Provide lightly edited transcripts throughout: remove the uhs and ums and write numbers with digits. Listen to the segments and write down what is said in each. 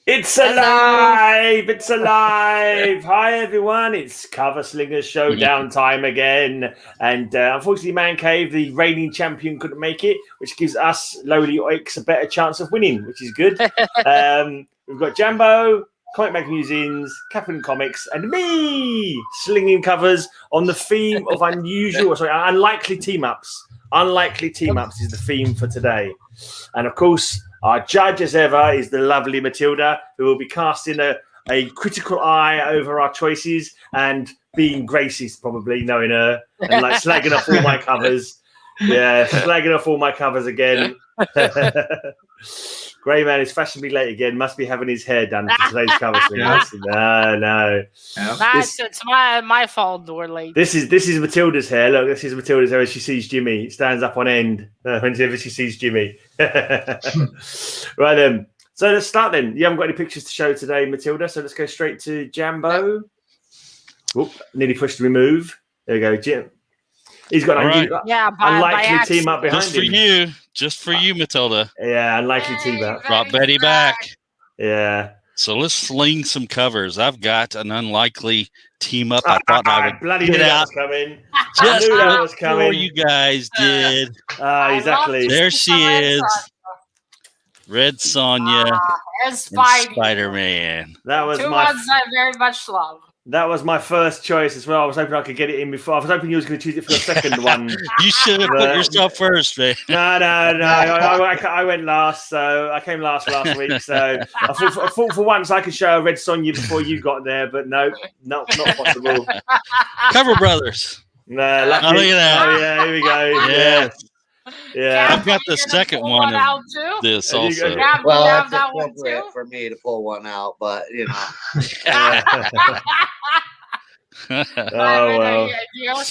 It's alive! It's alive! Hi, everyone. It's Cover Slingers Showdown time again. And unfortunately, Man Cave, the reigning champion, couldn't make it, which gives us lowly oiks a better chance of winning, which is good. We've got Jambo, Mag Musings, CapN Comics, and me slinging covers on the theme of unlikely team-ups. Unlikely team-ups is the theme for today. And of course, our judge, as ever, is the lovely Matilda, who will be casting a critical eye over our choices and being racist, probably, knowing her, and like slagging off all my covers. Yeah, slagging off all my covers again. GreyMan is fashionably late again. Must be having his hair done for today's cover. No. It's my fault we're late. This is Matilda's hair. Look, this is Matilda's hair as she sees Jimmy. It stands up on end whenever she sees Jimmy. Right then. So let's start then. You haven't got any pictures to show today, Matilda. So let's go straight to Jambo. Oop, nearly pushed remove. There we go, Jim. He's got unlikely team up behind him. Just for you, Matilda. Yeah, unlikely team up. Brought Betty back. Yeah. So let's sling some covers. I've got an unlikely team up. I thought I would bloody knew that was coming. Just knew that was coming. before you guys did. Exactly. There she is. Red Sonja and Spider-Man. That was two ones I very much love. That was my first choice as well. I was hoping I could get it in before. I was hoping you was going to choose it for the second one. You should have put yourself first, man. No. I went last, so I came last week. So I thought for once I could show a Red Sonja before you got there, but no, not possible. Cover Brothers. No, look at that. Oh yeah, here we go. Yeah. I've got the second one of this also. Well, it's appropriate for me to pull one out, but you know. Oh well.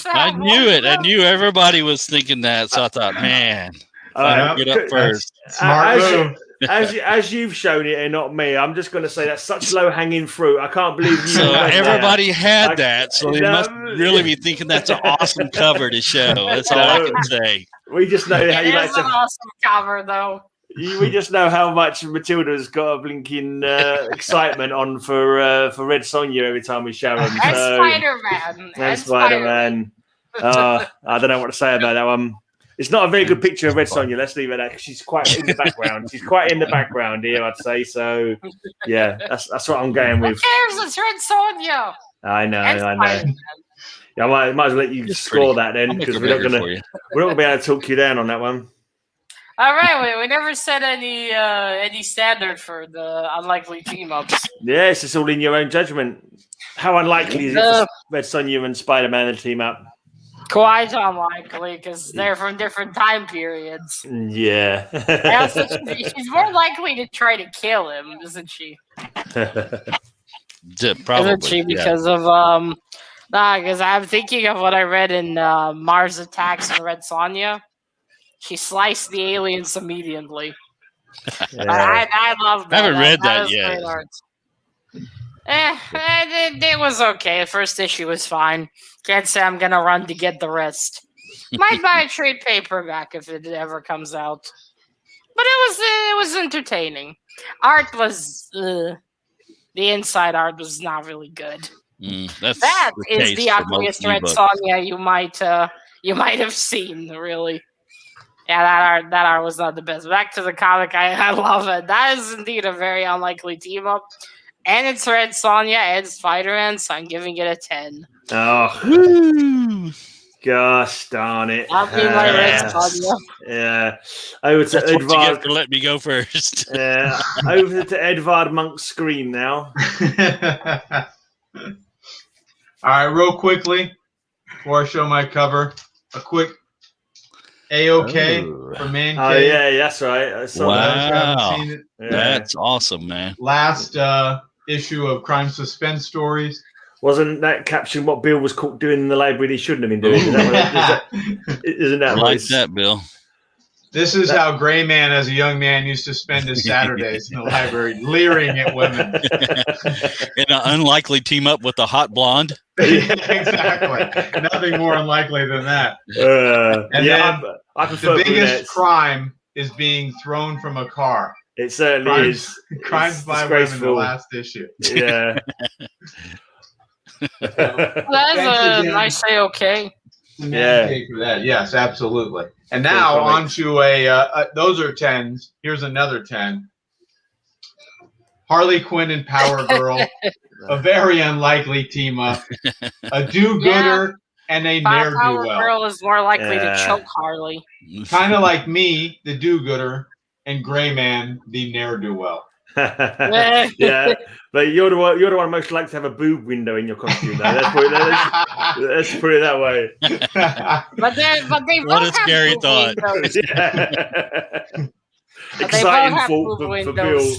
I knew it. I knew everybody was thinking that, so I thought, man, get up first. Smart move. As you've shown it and not me, I'm just going to say that's such low-hanging fruit. I can't believe you. So everybody had that, so they must really be thinking that's an awesome cover to show. That's all I can say. We just know how you like to. It's an awesome cover, though. We just know how much Matilda's got a blinking excitement on for Red Sonja every time we show him. And Spider-Man. And Spider-Man. I don't know what to say about that one. It's not a very good picture of Red Sonja. Let's leave it at that. She's quite in the background. She's quite in the background here, I'd say. So, yeah, that's what I'm going with. Who cares? It's Red Sonja. I know. Yeah, I might as well let you score that then, because we're not going to be able to talk you down on that one. All right, we never set any standard for the unlikely team ups. Yes, it's all in your own judgment. How unlikely is it for Red Sonja and Spider-Man to team up? Quite unlikely, because they're from different time periods. Yeah. Also, she's more likely to try to kill him, isn't she? Probably. Isn't she? Because of because I'm thinking of what I read in Mars Attacks and Red Sonja. She sliced the aliens immediately. Yeah. I love that. I haven't read that yet. It was okay. The first issue was fine. Can't say I'm gonna run to get the rest. Might buy a trade paperback if it ever comes out. But it was entertaining. Art was the inside art was not really good. That is the ugliest Red Sonja you might have seen, really. Yeah, that art was not the best. Back to the comic, I love it. That is indeed a very unlikely team up. And it's Red Sonja and Spider-Man, so I'm giving it a 10. Oh, woo. Gosh darn it. I'll be my Red Sonja. Yeah. Over to That's what you get Edvard. for let me go first. Yeah. Over to Edvard Monk's screen now. All right, real quickly, before I show my cover, a quick A-OK for Man Cave. Oh, yeah, that's right. I saw that. Wow. Seen it. Yeah. That's awesome, man. Last issue of Crime Suspense Stories. Wasn't that caption what Bill was caught doing in the library he shouldn't have been doing? Isn't that I what like it's- that, Bill. This is how GreyMan, as a young man, used to spend his Saturdays in the library, leering at women. In an unlikely team up with a hot blonde. Yeah, exactly. Nothing more unlikely than that. And yeah, I the prefer biggest brunettes. crime is being thrown from a car. It certainly is. Crime Spy in the last issue. Yeah. That's a nice say, okay. Yeah. For that. Yes, absolutely. And now on to those are 10s. Here's another 10. Harley Quinn and Power Girl. A very unlikely team up. A do-gooder and a ne'er-do-well. Power Girl is more likely to choke Harley. Kind of like me, the do-gooder, and GreyMan, the ne'er-do-well. Yeah, but you're the one most likely to have a boob window in your costume. Though. Let's put it that way. But they what a scary thought. Exciting thought for Bill.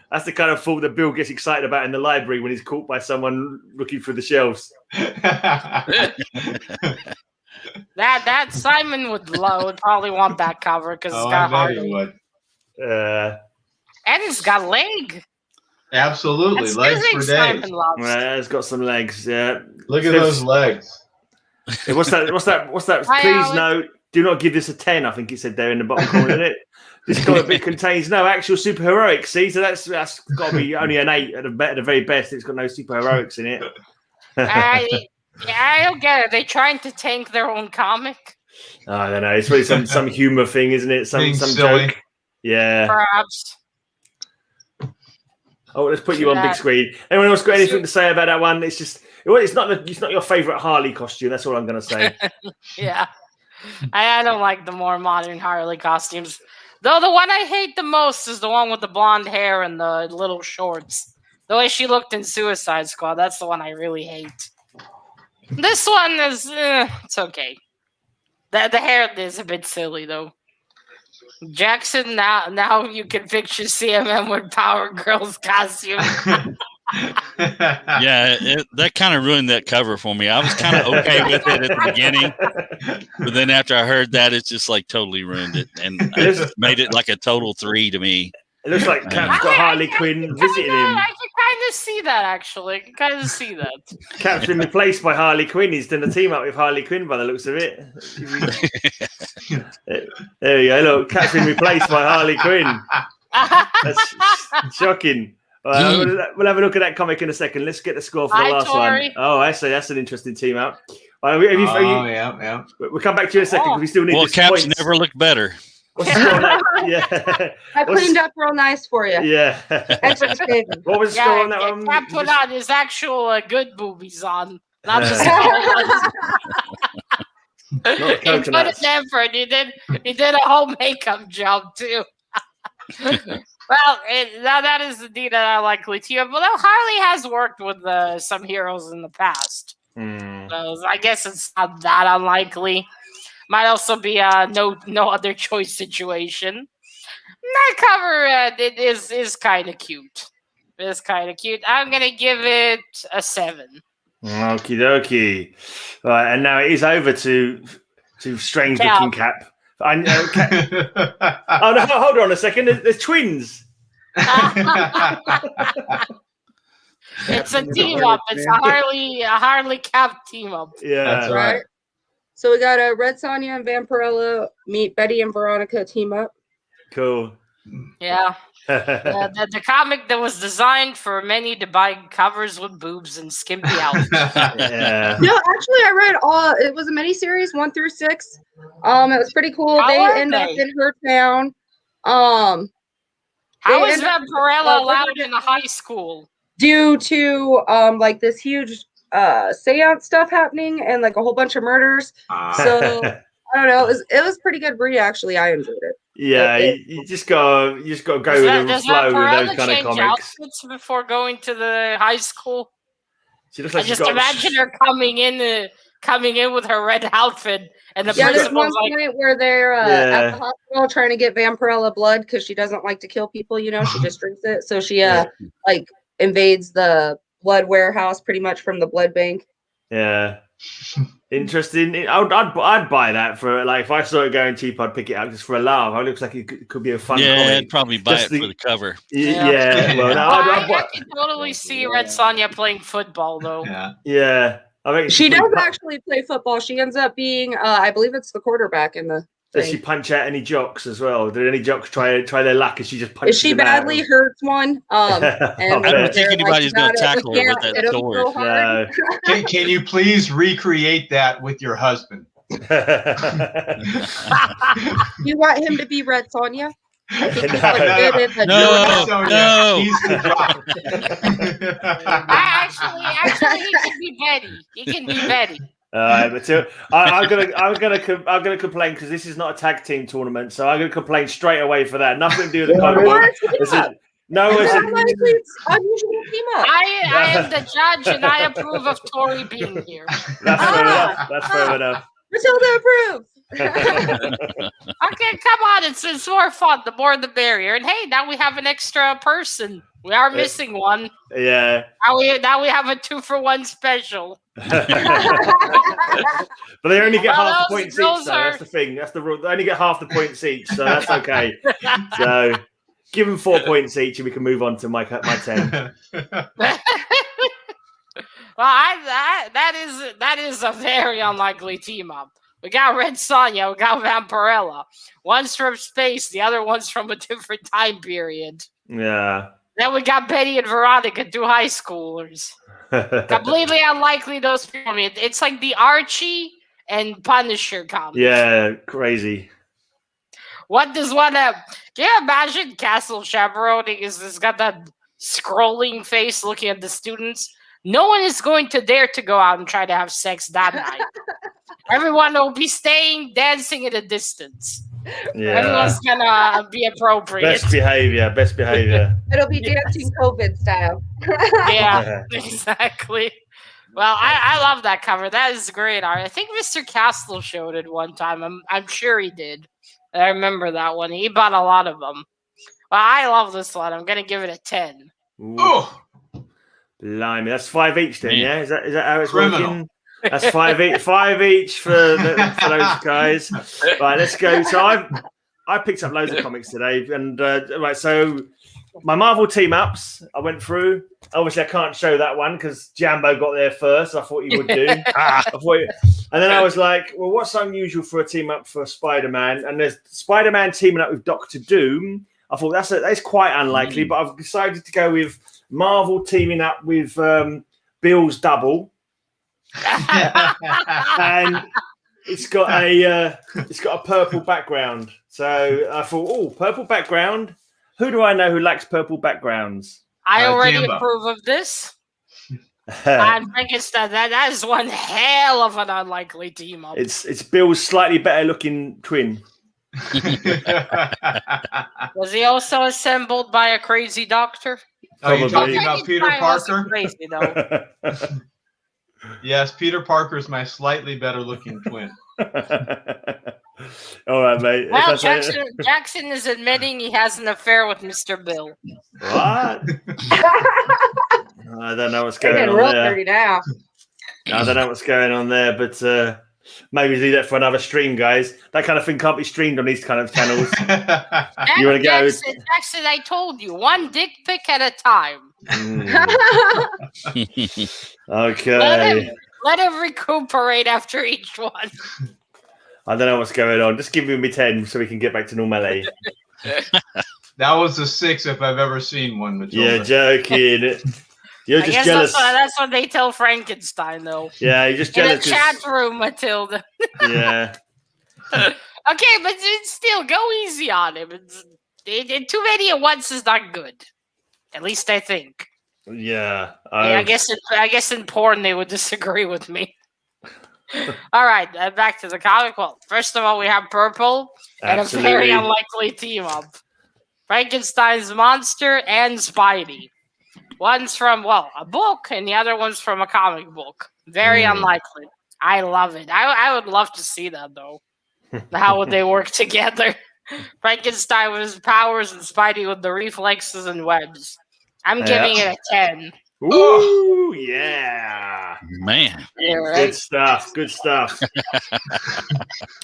That's the kind of thought that Bill gets excited about in the library when he's caught by someone looking through the shelves. That Simon would probably want that cover because it's got Harley. And it's got leg. Absolutely, legs for days. Yeah, it's got some legs. Yeah, look at those legs. What's that? Please no, do not give this a 10. I think it said there in the bottom corner of it. This comic contains no actual superheroics. See, so that's got to be only an 8 at the very best. It's got no superheroics in it. I don't get it. They trying to tank their own comic? I don't know. It's really some humor thing, isn't it? Some joke. Yeah. Perhaps. Oh, let's put you on big screen. Anyone else got anything to say about that one? It's not your favorite Harley costume. That's all I'm going to say. Yeah, I don't like the more modern Harley costumes. Though the one I hate the most is the one with the blonde hair and the little shorts. The way she looked in Suicide Squad. That's the one I really hate. This one is it's okay. The hair is a bit silly though. Jackson, now you can picture CMM with Power Girl's costume. Yeah, that kind of ruined that cover for me. I was kind of okay with it at the beginning, but then after I heard that, it's just like totally ruined it, and it made it like a total 3 to me. It looks like Cap's got Harley Quinn visiting him. I can kind of see that, actually. I can kind of see that. Cap's been replaced by Harley Quinn. He's done a team up with Harley Quinn by the looks of it. There you go. Look, Cap's been replaced by Harley Quinn. That's shocking. We'll have a look at that comic in a second. Let's get the score for the last one. Oh, I say that's an interesting team up. Yeah. We'll come back to you in a second because we still need. Well, Cap's never looked better. Yeah. I cleaned up real nice for you. Yeah. What was the score on that one? Cap put on his actual good boobies on, not just he put an effort. He did a whole makeup job too. Well, that is indeed an unlikely team. But Harley has worked with some heroes in the past, so I guess it's not that unlikely. Might also be a no other choice situation. That cover it is kind of cute. It's kind of cute. I'm gonna give it a 7. Okie dokie. Right, and now it is over to strange looking Cap. I know. Oh no! Hold on a second. There's twins. It's a team up. It's a Harley Cap team up. Yeah, that's right. So we got a Red Sonja and Vampirella meet Betty and Veronica team up. Cool. Yeah. The comic that was designed for many to buy covers with boobs and skimpy outfits. Yeah. No, actually, I read all. It was a miniseries 1 through 6. It was pretty cool. They end up in her town. How is Vampirella allowed in a high school? Due to like this huge seance stuff happening and like a whole bunch of murders. So I don't know. It was pretty good read, actually. I enjoyed it. Yeah, you just go go with the flow with those kind of comics. Outfits before going to the high school. She looks like I just imagine her coming in with her red outfit, and the there's one point where they're at the hospital trying to get Vampirella blood because she doesn't like to kill people. You know, she just drinks it. So she like invades the blood warehouse pretty much from the blood bank. Yeah. Interesting. I'd buy that for like if I saw it going cheap, I'd pick it up just for a laugh. It looks like it could be a fun. Yeah, comic. I'd probably buy it for the cover. Yeah. Well, no, I can totally see Red Sonja playing football though. Yeah. I think she does actually play football. She ends up being, I believe it's the quarterback in the Does she punch out any jocks as well? Did any jocks try their luck? And she just punches If she them badly out? hurts one, and I don't think anybody's going to tackle her with that sword. No. Can you please recreate that with your husband? You want him to be Red Sonja? I think he's like good at the No. He's the jock. Actually, he can be Betty. He can be Betty. All right, Matilda. I'm gonna complain because this is not a tag team tournament, so I'm gonna complain straight away for that. Nothing to do with the comic. No, it's unusual team up. I am the judge, and I approve of Tori being here. That's fair enough. That's fair enough. Matilda approves. Okay, come on. It's more fun. The more the merrier. And hey, now we have an extra person. We are missing one. Yeah. Now we have a 2-for-1 special. But they only get half the points each. So that's the thing. That's the rule. They only get half the points each, so that's okay. So give them 4 points each, and we can move on to my 10. Well, that is a very unlikely team up. We got Red Sonja, we got Vampirella. One's from space, the other one's from a different time period. Yeah. Then we got Betty and Veronica, 2 high schoolers. Completely unlikely those people. I mean, it's like the Archie and Punisher comics. Yeah, crazy. What does one have? Can you imagine Castle chaperoning? It's got that scrolling face looking at the students. No one is going to dare to go out and try to have sex that night. Everyone will be staying, dancing at a distance. Yeah. Everyone's gonna be appropriate. Best behavior. It'll be dancing COVID style. Yeah, exactly. Well, I love that cover. That is great art. I think Mr. Castle showed it one time. I'm sure he did. I remember that one. He bought a lot of them. Well, I love this one. I'm gonna give it a 10. Oh, blimey, that's 5 each then. Yeah, is that how it's Criminal. working? That's 5 each. 5 each for those guys. Right, let's go. So I picked up loads of comics today, and right. So my Marvel team ups, I went through. Obviously, I can't show that one because Jambo got there first. I thought he would do. And then I was like, well, what's unusual for a team up for Spider-Man? And there's Spider-Man teaming up with Doctor Doom. I thought that's quite unlikely, but I've decided to go with Marvel teaming up with Bill's double. And it's got a purple background. So I thought, oh, purple background. Who do I know who likes purple backgrounds? I already Jambo. approve of this. I think it's that is one hell of an unlikely team up. It's Bill's slightly better looking twin. Was he also assembled by a crazy doctor? Are you talking Probably. about Peter Parker? Crazy though. Yes, Peter Parker's my slightly better looking twin. All right, mate. Well, Jackson is admitting he has an affair with Mr. Bill. What? I don't know what's They're going getting on real there. dirty now. I don't know what's going on there, but maybe leave that for another stream, guys. That kind of thing can't be streamed on these kind of channels. You want to go? Jackson, I told you, one dick pic at a time. Okay. Let him recuperate after each one. I don't know what's going on. Just give me 10 so we can get back to normality. That was a 6 if I've ever seen one, Matilda. Yeah, joking. You're I just guess jealous. that's what they tell Frankenstein, though. Yeah, you're just In jealous. the chat room, Matilda. Yeah. Okay, but still, go easy on him. Too many at once is not good. At least I think. Yeah. I guess in porn they would disagree with me. All right, back to the comic. Well, first of all, we have purple and a very unlikely team up. Frankenstein's monster and Spidey. One's from, a book, and the other one's from a comic book. Very unlikely. I love it. I would love to see that, though. How would they work together? Frankenstein with his powers and Spidey with the reflexes and webs. I'm giving it a 10. Ooh, yeah. Man. Yeah, right? Good stuff.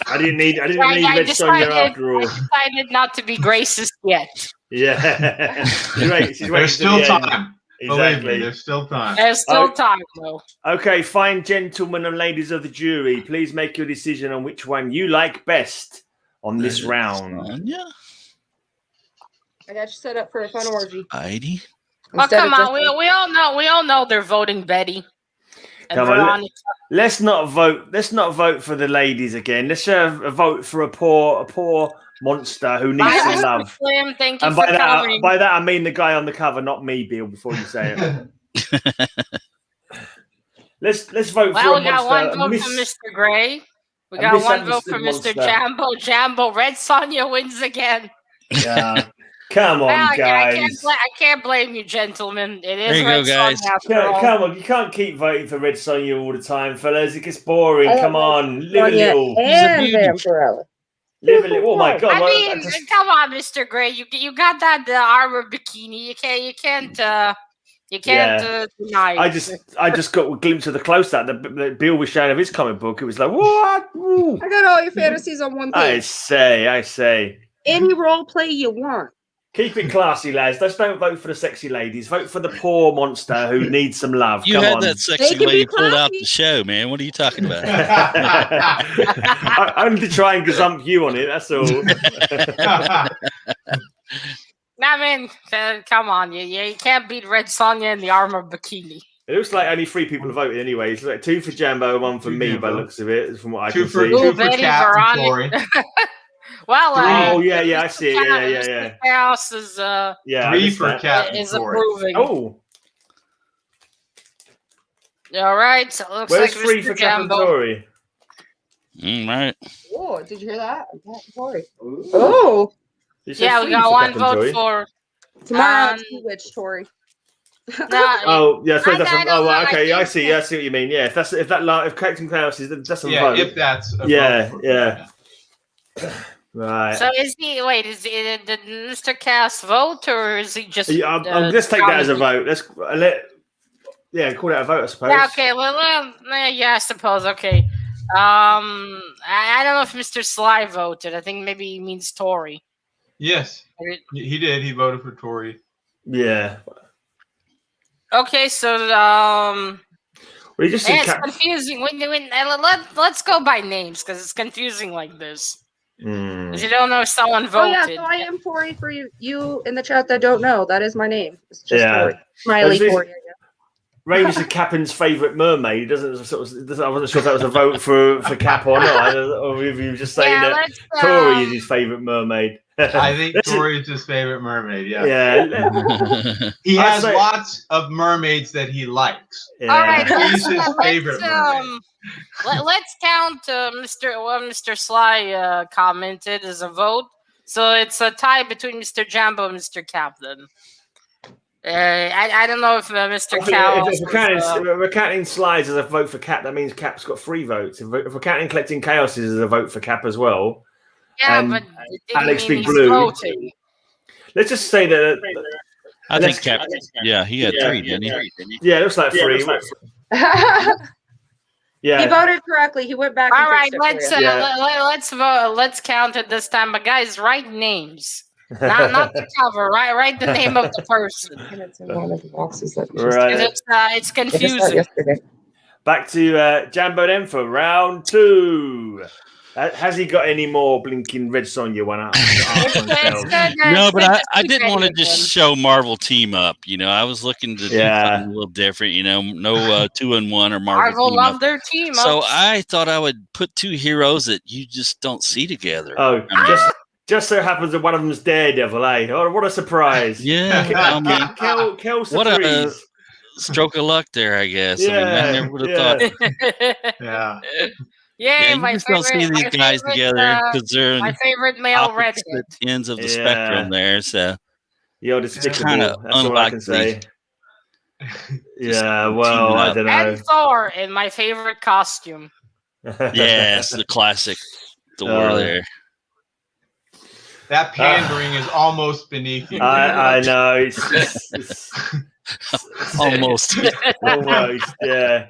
I didn't need Red Sonja after all. I decided not to be racist yet. Yeah. There's still time. Believe me, Exactly. there's still time. There's still time, though. Okay, fine gentlemen and ladies of the jury, please make your decision on which one you like best on this round. Yeah. I got you set up for a fun orgy. Heidi. Oh, come on. We all know they're voting Betty. And Come on, Veronica. let's not vote. Let's not vote for the ladies again. Let's have a vote for a poor monster who needs some love. Slim, thank you And for coming. by that I mean the guy on the cover, not me, Bill. Before you say it, let's vote for a Well, we got monster. one vote for Mr. Grey. We got one vote for monster. Mr. Jambo. Jambo. Red Sonja wins again. Yeah. Come on, Well, guys. I can't blame you, gentlemen. It is There you Red go, guys. Sonja after all. Come on, you can't keep voting for Red Sonja all the time, fellas. It gets boring. Come on, live a little. And Vampirella. Live a little. Oh my god! I mean, come on, Mr. Grey. You got that armor bikini. You can't deny it. I just got a glimpse of the close up that Bill was showing of his comic book. It was like, what? Ooh. I got all your fantasies on one I page. say. Any role play you want. Keep it classy, lads. Just don't vote for the sexy ladies. Vote for the poor monster who needs some love. You Come had on. that sexy lady pulled out the show, man. What are you talking about? I'm to try and gazump you on it. That's all. I mean, come on. You can't beat Red Sonja in the armor bikini. It looks like only 3 people voted anyway. It's like 2 for Jambo, 1 for me by the looks of it, from what I can see. 2 for Betty, Cap and Tori. Well, oh yeah, I see it. Yeah. Chaos is 3 for Cap and is Tori. approving. Oh, all right. So it looks where's like 3 Mr. for Cap and Jambo. Tori? Right. Oh, did you hear that? Tori. Oh, Yeah, we got 1 vote for. tomorrow it's Witch Tori. Oh yeah, I suppose that's. I don't know, Okay, I think see. I see what you mean. Yeah, if Captain Klaus is that's a vote. If that's a Yeah, vote. yeah. Right. So is did Mr. Cass vote or is he just? Let's take that as a vote. Let's call that a vote, I suppose. Yeah, okay. Well, yeah, I suppose. Okay. I don't know if Mr. Sly voted. I think maybe he means Tory. Yes, he did. He voted for Tori. Yeah. Okay, so We just it's confusing. Let's go by names because it's confusing like this. Because you don't know if someone voted. Oh yeah, so I am Tori for you in the chat that don't know. That is my name. It's just Tori. Smiley Tori. Rain is Cap'n's favourite mermaid. He doesn't I wasn't sure if that was a vote for Cap or not. Or if you were just saying that Tori is his favourite mermaid. I think Tori is his favorite mermaid. Yeah. Yeah. He has lots of mermaids that he likes. Yeah. All right, He's his favorite mermaid. Let's count Mr. Sly commented as a vote. So it's a tie between Mr. Jambo and Mr. Cap then. I don't know if Mr. Cal. If we're counting slides as a vote for Cap, that means Cap's got 3 votes. If we're counting collecting chaos as a vote for Cap as well. Yeah, and but Alex Big Blue. Voting. Let's just say that. I think Cap. Yeah, he had 3, didn't he? Yeah, it looks like 3. Yeah, he voted correctly. He went back. All right, let's vote. Let's count it this time, but guys, write names. Not the cover, right? Write the name of the person. And it's in one of the boxes that it's confusing. Back to Jambo then for round 2. Has he got any more blinking Red Sonja one up? No, but I didn't want to just show Marvel team up. You know, I was looking to do something a little different. You know, no 2-in-1 or Marvel love their team up. So I thought I would put 2 heroes that you just don't see together. Oh, just so happens that one of them's Daredevil, eh? Oh, what a surprise! Yeah, what a stroke of luck there, I guess. Yeah, I never would have thought. Yeah. Yeah, you just don't see these guys together because they're my favorite male redhead ends of the spectrum there. So you're despicable. Kind of That's all I can say. Yeah, well, I don't know. And Thor in my favorite costume. Yes, the classic Thor there. That pandering is almost beneath you. I know. It's almost. Almost, yeah.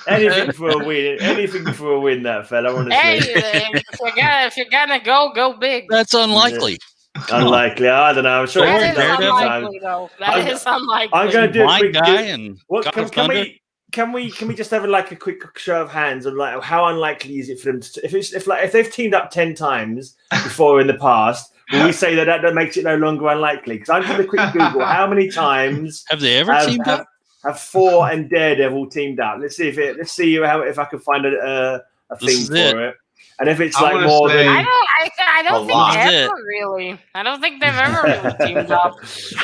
Anything for a win. Anything for a win, that fella, honestly. Hey, if you're gonna go big. That's unlikely. Unlikely. I don't know. I'm sure that is unlikely, though. That is unlikely. I'm going to do a quick guy and can we just have like a quick show of hands on like how unlikely is it for them to if they've teamed up 10 times before in the past? Will we say that makes it no longer unlikely? Because I'm going to quick Google how many times Have they ever teamed up? Have Thor and Daredevil teamed up? Let's see if I can find a thing for it. And if it's like more than I don't think ever really. I don't think they've ever really teamed up.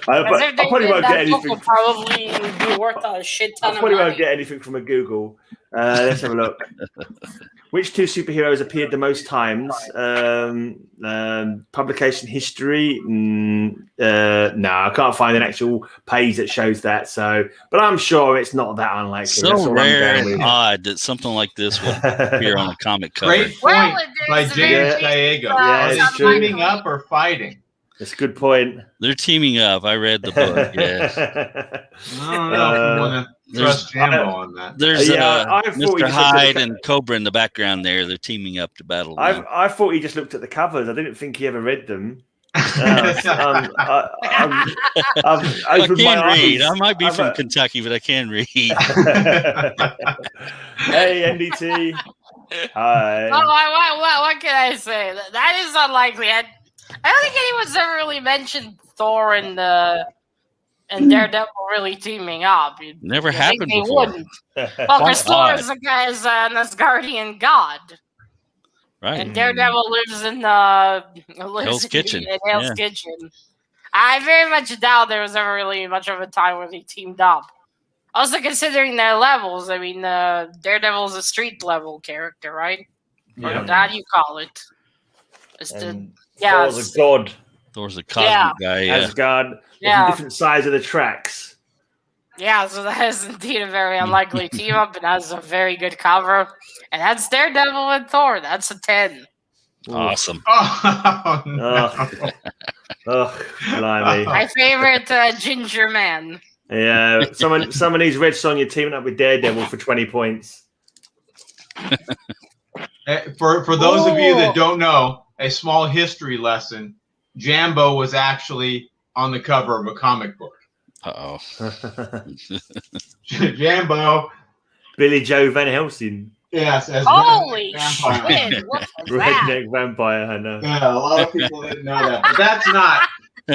I probably won't get anything. Would probably be worth a shit ton of money. I probably won't get anything from a Google. Let's have a look. Which two superheroes appeared the most times? Publication history? No, I can't find an actual page that shows that. So, but I'm sure it's not that unlikely. So rare and odd that something like this would appear on a comic cover. Great point by James Gallego. Yeah, it's teaming up or fighting. That's a good point. They're teaming up. I read the book. Yes. I don't know if you want to trust Jambo on that. There's Mr. Hyde and Cobra in the background there. They're teaming up to battle. I thought he just looked at the covers. I didn't think he ever read them. I can read. I might be from Kentucky, but I can read. Hey, NDT. Hi. What can I say? That is unlikely. I don't think anyone's ever really mentioned Thor and Daredevil really teaming up. Never happened they before. Wouldn't. Well, because Thor is a guy is an Asgardian god. Right. And Daredevil lives in Hell's Kitchen. Hell's Kitchen. I very much doubt there was ever really much of a time where they teamed up. Also, considering their levels, I mean, Daredevil's a street level character, right? Yeah. Or how do you call it? Thor's a god. Thor's a cosmic guy. Yeah. Asgard. Yeah. Different sides of the tracks. Yeah, so that is indeed a very unlikely team up, and that's a very good cover. And that's Daredevil and Thor. That's a 10. Awesome. Oh, no. Blimey. My favorite Ginger Man. Yeah, someone needs Red Sonja teaming up with Daredevil for 20 points. For those of you that don't know, a small history lesson, Jambo was actually on the cover of a comic book. Uh-oh. Jambo. Billy Joe Van Helsing. Yes. As Holy vampire. shit. What was Redneck vampire, I know. Yeah, a lot of people didn't know that. But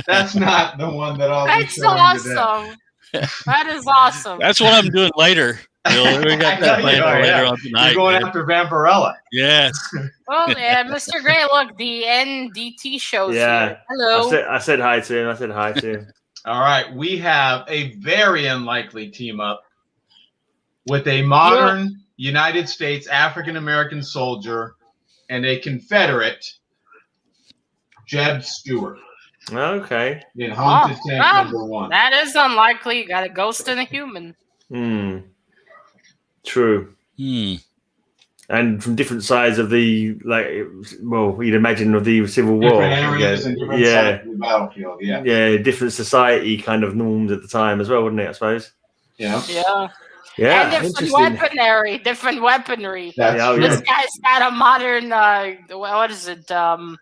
that's not the one that I'll be showing awesome. Today. That is awesome. That's what I'm doing later. We got that later on tonight. You're going after Vampirella. Yes. Well, yeah, Mr. Gray, look, the NDT show's here. Hello. I said hi to him. All right. We have a very unlikely team up with a modern United States African-American soldier and a Confederate, Jeb Stewart. Okay. In Haunted Tank #1. That is unlikely. You got a ghost and a human. True. And from different sides of the, you'd imagine of the Civil War. Different areas and different sides of the battlefield, yeah. Yeah, different society kind of norms at the time as well, wouldn't it, I suppose? Yeah. Yeah. Yeah. And different weaponry. This guy's got a modern, what is it? A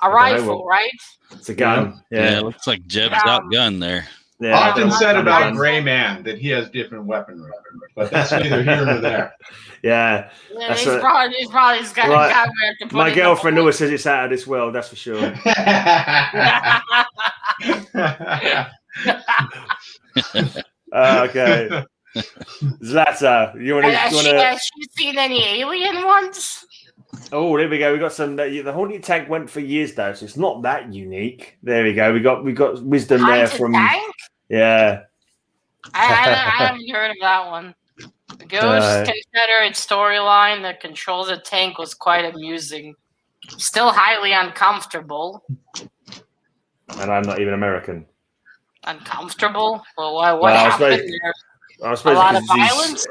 rifle, right? It's a gun. Yeah, it looks like Jeb's outgunned there. Yeah, often said about GreyMan that he has different weaponry, but that's neither here nor there. Yeah. He's probably got a guy where to put my girlfriend always says it's out of this world, that's for sure. Okay. Zlata, you want to? Has she seen any alien ones? Oh, there we go. We got some. The Haunted Tank went for years though, so it's not that unique. There we go. We got wisdom there from. Tank? Yeah. I haven't heard of that one. The Ghost Confederate storyline that controls a tank was quite amusing. Still highly uncomfortable. And I'm not even American. Uncomfortable? Well, what happened there? I suppose a lot of violence?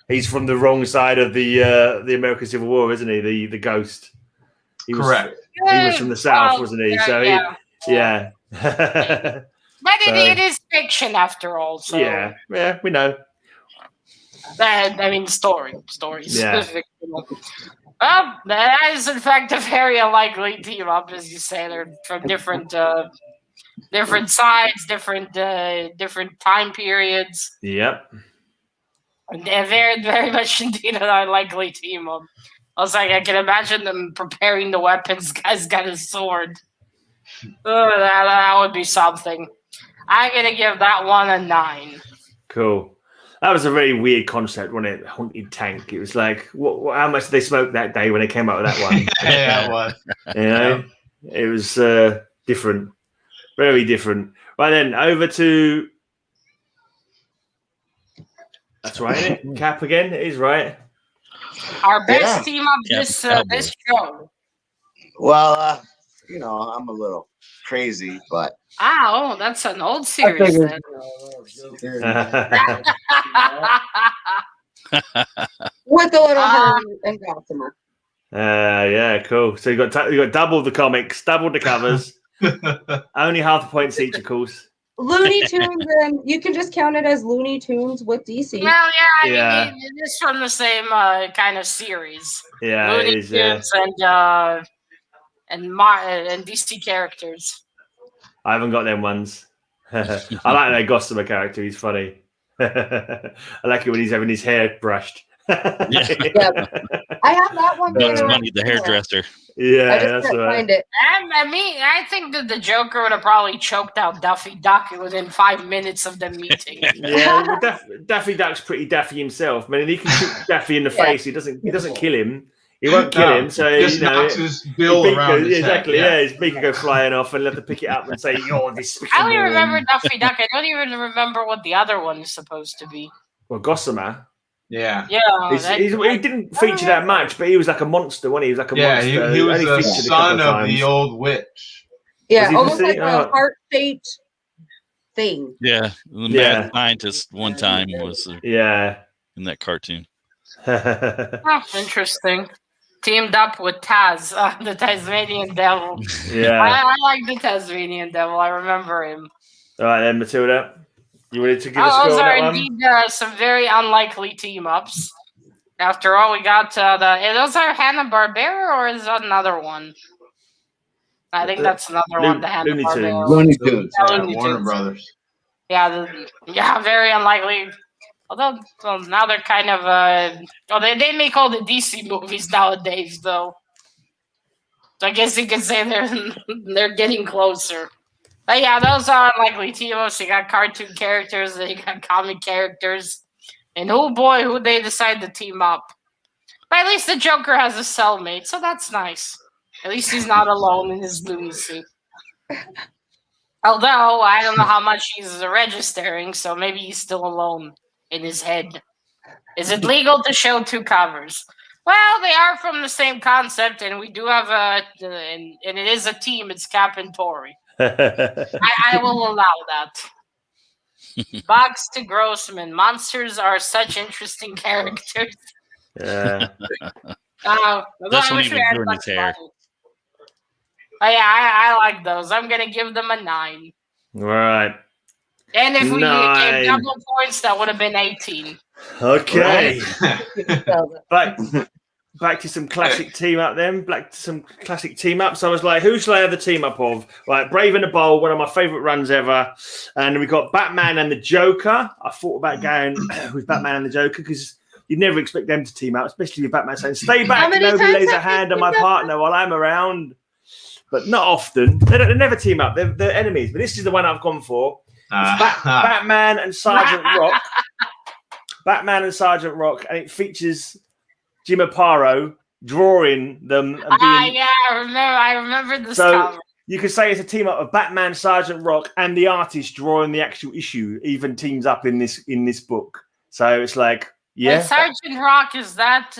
He's from the wrong side of the American Civil War, isn't he? The Ghost. Correct. He was from the South, wasn't he? So yeah. But it is fiction after all. So yeah, we know. I mean, stories. Yeah. Well, that is in fact a very unlikely team up, as you say. They're from different sides, different time periods. Yep. Very, very much indeed an unlikely team up. I was like, I can imagine them preparing the weapons. Guy's got his sword. That would be something. I'm gonna give that one a 9. Cool. That was a very weird concept, wasn't it? Haunted tank. It was like, how much did they smoke that day when they came out with that one? Yeah, it was. You know, it was different, very different. Right then, over to. That's right, isn't it? Cap again. It is right. Our best team of this show. Well, I'm a little crazy, but That's an old series then. With a little Harley and Gossamer. Yeah, cool. So you got double the comics, double the covers, only half the points each, of course. Looney Tunes, and you can just count it as Looney Tunes with DC. Well, I mean, it is from the same kind of series. Yeah, Looney it is. Tunes and DC characters. I haven't got them ones. I like that Gossamer character. He's funny. I like it when he's having his hair brushed. Yeah. I have that one. Bugs Bunny, the hairdresser. Yeah, I just can't find it. I think that the Joker would have probably choked out Daffy Duck within 5 minutes of the meeting. Yeah, Daffy Duck's pretty daffy himself. I mean, he can shoot Daffy in the face. He doesn't kill him. He won't kill him. So just knocks his bill around his exactly. head. Yeah, his beak will go flying off, and have to pick it up and say, "You're despicable." I only remember Daffy Duck. I don't even remember what the other one is supposed to be. Well, Gossamer. Yeah. He didn't feature that much, but he was like a monster, wasn't he? He was like a monster. Yeah, he was the son of the old witch. Yeah, almost like a heart-shaped thing. Yeah, the mad scientist one time was in that cartoon. Interesting. Teamed up with Taz, the Tasmanian Devil. Yeah, I like the Tasmanian Devil. I remember him. All right, then, Matilda. You wanted to give a score on those that are one? indeed some very unlikely team-ups. After all, we got those are Hanna-Barbera, or is that another one? I think that's another one, the Hanna-Barbera. Looney Tunes. Warner Brothers. Yeah, very unlikely. Although now they're kind of they make all the DC movies nowadays, though. So I guess you could say they're getting closer. But yeah, those are unlikely team-ups. You got cartoon characters, you got comic characters, and oh boy, who they decide to team up. But at least the Joker has a cellmate, so that's nice. At least he's not alone in his lunacy. Although I don't know how much he's registering, so maybe he's still alone in his head. Is it legal to show 2 covers? Well, they are from the same concept, and we do have and it is a team. It's Cap and Tori. I will allow that. Box to Grossman. Monsters are such interesting characters. Yeah. That's when he was doing his hair. I like those. I'm going to give them a 9. All right. And if we gave double points, that would have been 18. Okay. Back to some classic team up then. Back to some classic team ups. I was like, who shall I have the team up of? Like Brave and the Bold, one of my favourite runs ever. And we got Batman and the Joker. I thought about going with Batman and the Joker because you'd never expect them to team up, especially with Batman saying, "Stay back, nobody lays a hand on my partner while I'm around." But not often. They never team up. They're enemies. But this is the one I've gone for. Batman and Sergeant Rock. Batman and Sergeant Rock, and it features Jim Aparo drawing them. And I remember this cover. You could say it's a team up of Batman, Sergeant Rock, and the artist drawing the actual issue. Even teams up in this book. So it's like, And Sergeant Rock, is that?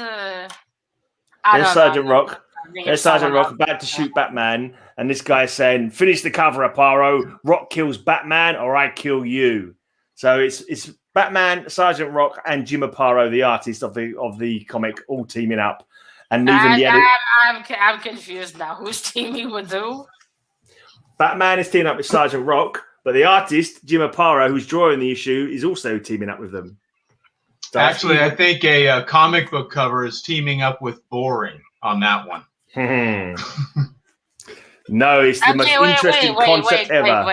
There's Sergeant Rock. There's Sergeant Rock about to shoot Batman, and this guy's saying, "Finish the cover, Aparo. Rock kills Batman, or I kill you." So it's Batman, Sergeant Rock, and Jim Aparo, the artist of the comic, all teaming up. And even I'm confused now. Who's teaming with who? Batman is teaming up with Sergeant Rock, but the artist, Jim Aparo, who's drawing the issue, is also teaming up with them. So actually, I think a comic book cover is teaming up with Boring on that one. No, it's the most interesting concept ever.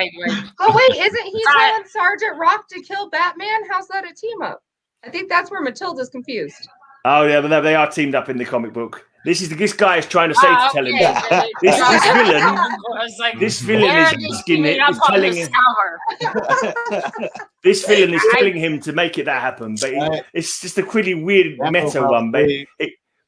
Oh, wait, isn't he telling Sergeant Rock to kill Batman? How's that a team up? I think that's where Matilda's confused. Oh yeah, but no, they are teamed up in the comic book. This guy is trying to say to tell him this villain is telling him this villain is telling him to make it that happen, but it's just a really weird meta one.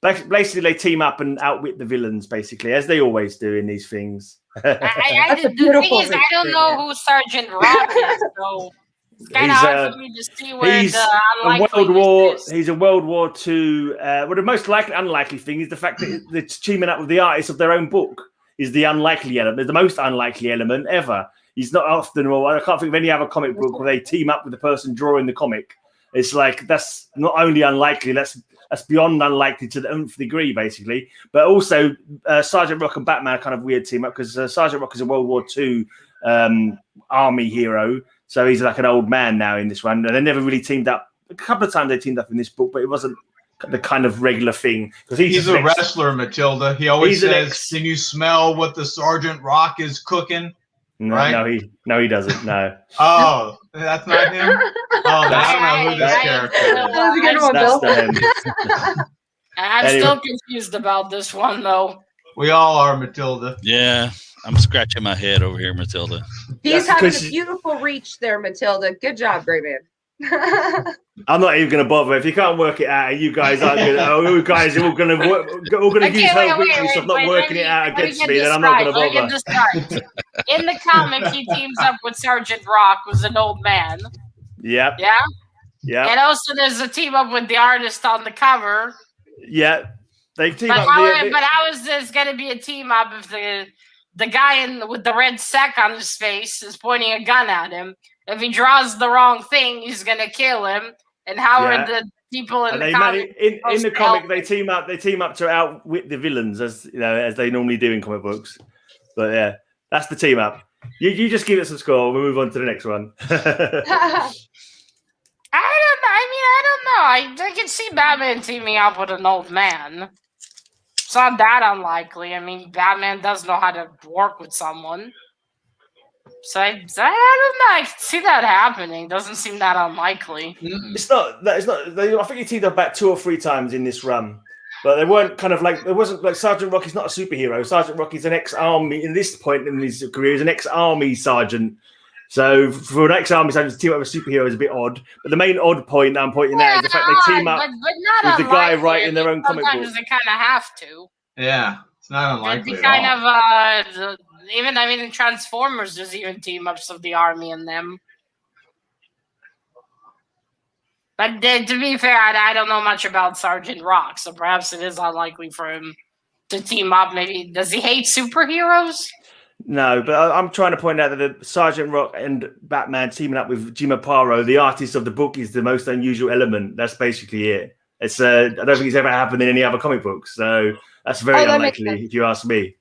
Basically, they team up and outwit the villains, basically, as they always do in these things. The thing is, I don't know who Sergeant Rock is, so it's kind of hard for me to see where he's the He's a World War II. Well, the most unlikely thing is the fact that they're teaming up with the artist of their own book is the unlikely element, the most unlikely element ever. He's not often, or I can't think of any other comic book where they team up with the person drawing the comic. It's like that's not only unlikely, that's beyond unlikely to the nth degree, basically. But also, Sergeant Rock and Batman are kind of weird team up because Sergeant Rock is a World War II army hero. So he's like an old man now in this one. And they never really teamed up. A couple of times they teamed up in this book, but it wasn't the kind of regular thing. Because he's a wrestler, Matilda. He always says, "Can you smell what the Sergeant Rock is cooking?" No, right? No, he doesn't. No. Oh, that's not him. Oh, I don't know who this character is. I'm still confused about this one, though. We all are, Matilda. Yeah, I'm scratching my head over here, Matilda. He's having a beautiful reach there, Matilda. Good job, GreyMan. I'm not even going to bother. If you can't work it out, you guys aren't going to. You guys are all going to use her weakness of not working it out against me. Then I'm not going to bother. In the comic, he teams up with Sergeant Rock, who's an old man. Yep. Yeah. Yeah. And also, there's a team up with the artist on the cover. Yeah. They team up. But how is this going to be a team up if the guy with the red sack on his face is pointing a gun at him? If he draws the wrong thing, he's going to kill him. And how are the people in the comic? In the comic, they team up. They team up to outwit the villains, as they normally do in comic books. But yeah, that's the team up. You just give it some score. We'll move on to the next one. I don't know. I can see Batman teaming up with an old man. It's not that unlikely. I mean, Batman does know how to work with someone. So I don't know. I can see that happening. Doesn't seem that unlikely. It's not. I think he teamed up about 2 or 3 times in this run, but they weren't kind of like. It wasn't like Sergeant Rock is not a superhero. Sergeant Rock is an ex-army. In this point in his career, he's an ex-army sergeant. So for an ex-army sergeant to team up with a superhero is a bit odd. But the main odd point I'm pointing out is the fact they team up with the guy writing their own comic book. Sometimes they kind of have to. Yeah, it's not unlikely. It's kind of even in Transformers, there's even team ups of the army in them. But to be fair, I don't know much about Sergeant Rock, so perhaps it is unlikely for him to team up. Maybe does he hate superheroes? No, but I'm trying to point out that the Sergeant Rock and Batman teaming up with Jim Aparo, the artist of the book, is the most unusual element. That's basically it. It's I don't think it's ever happened in any other comic books, so that's very unlikely if you ask me.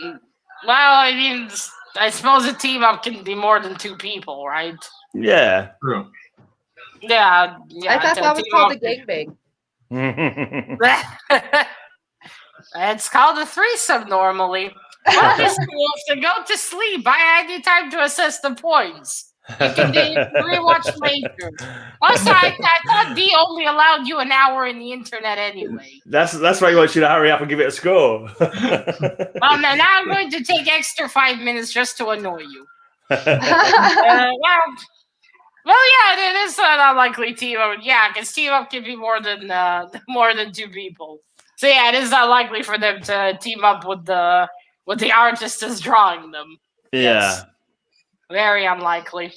Well, I mean, I suppose a team up can be more than 2 people, right? Yeah. True. Yeah. I thought that was called a gangbang. It's called a threesome normally. Well, this wolves to go to sleep. I need time to assess the points. You can rewatch later. Also, I thought D only allowed you an hour in the internet anyway. That's why he wants you to hurry up and give it a score. Well, now I'm going to take extra 5 minutes just to annoy you. Well, yeah, it is an unlikely team up. Yeah, because team up can be more than 2 people. So yeah, it is unlikely for them to team up with the artist is drawing them. Yeah. Yes. Very unlikely.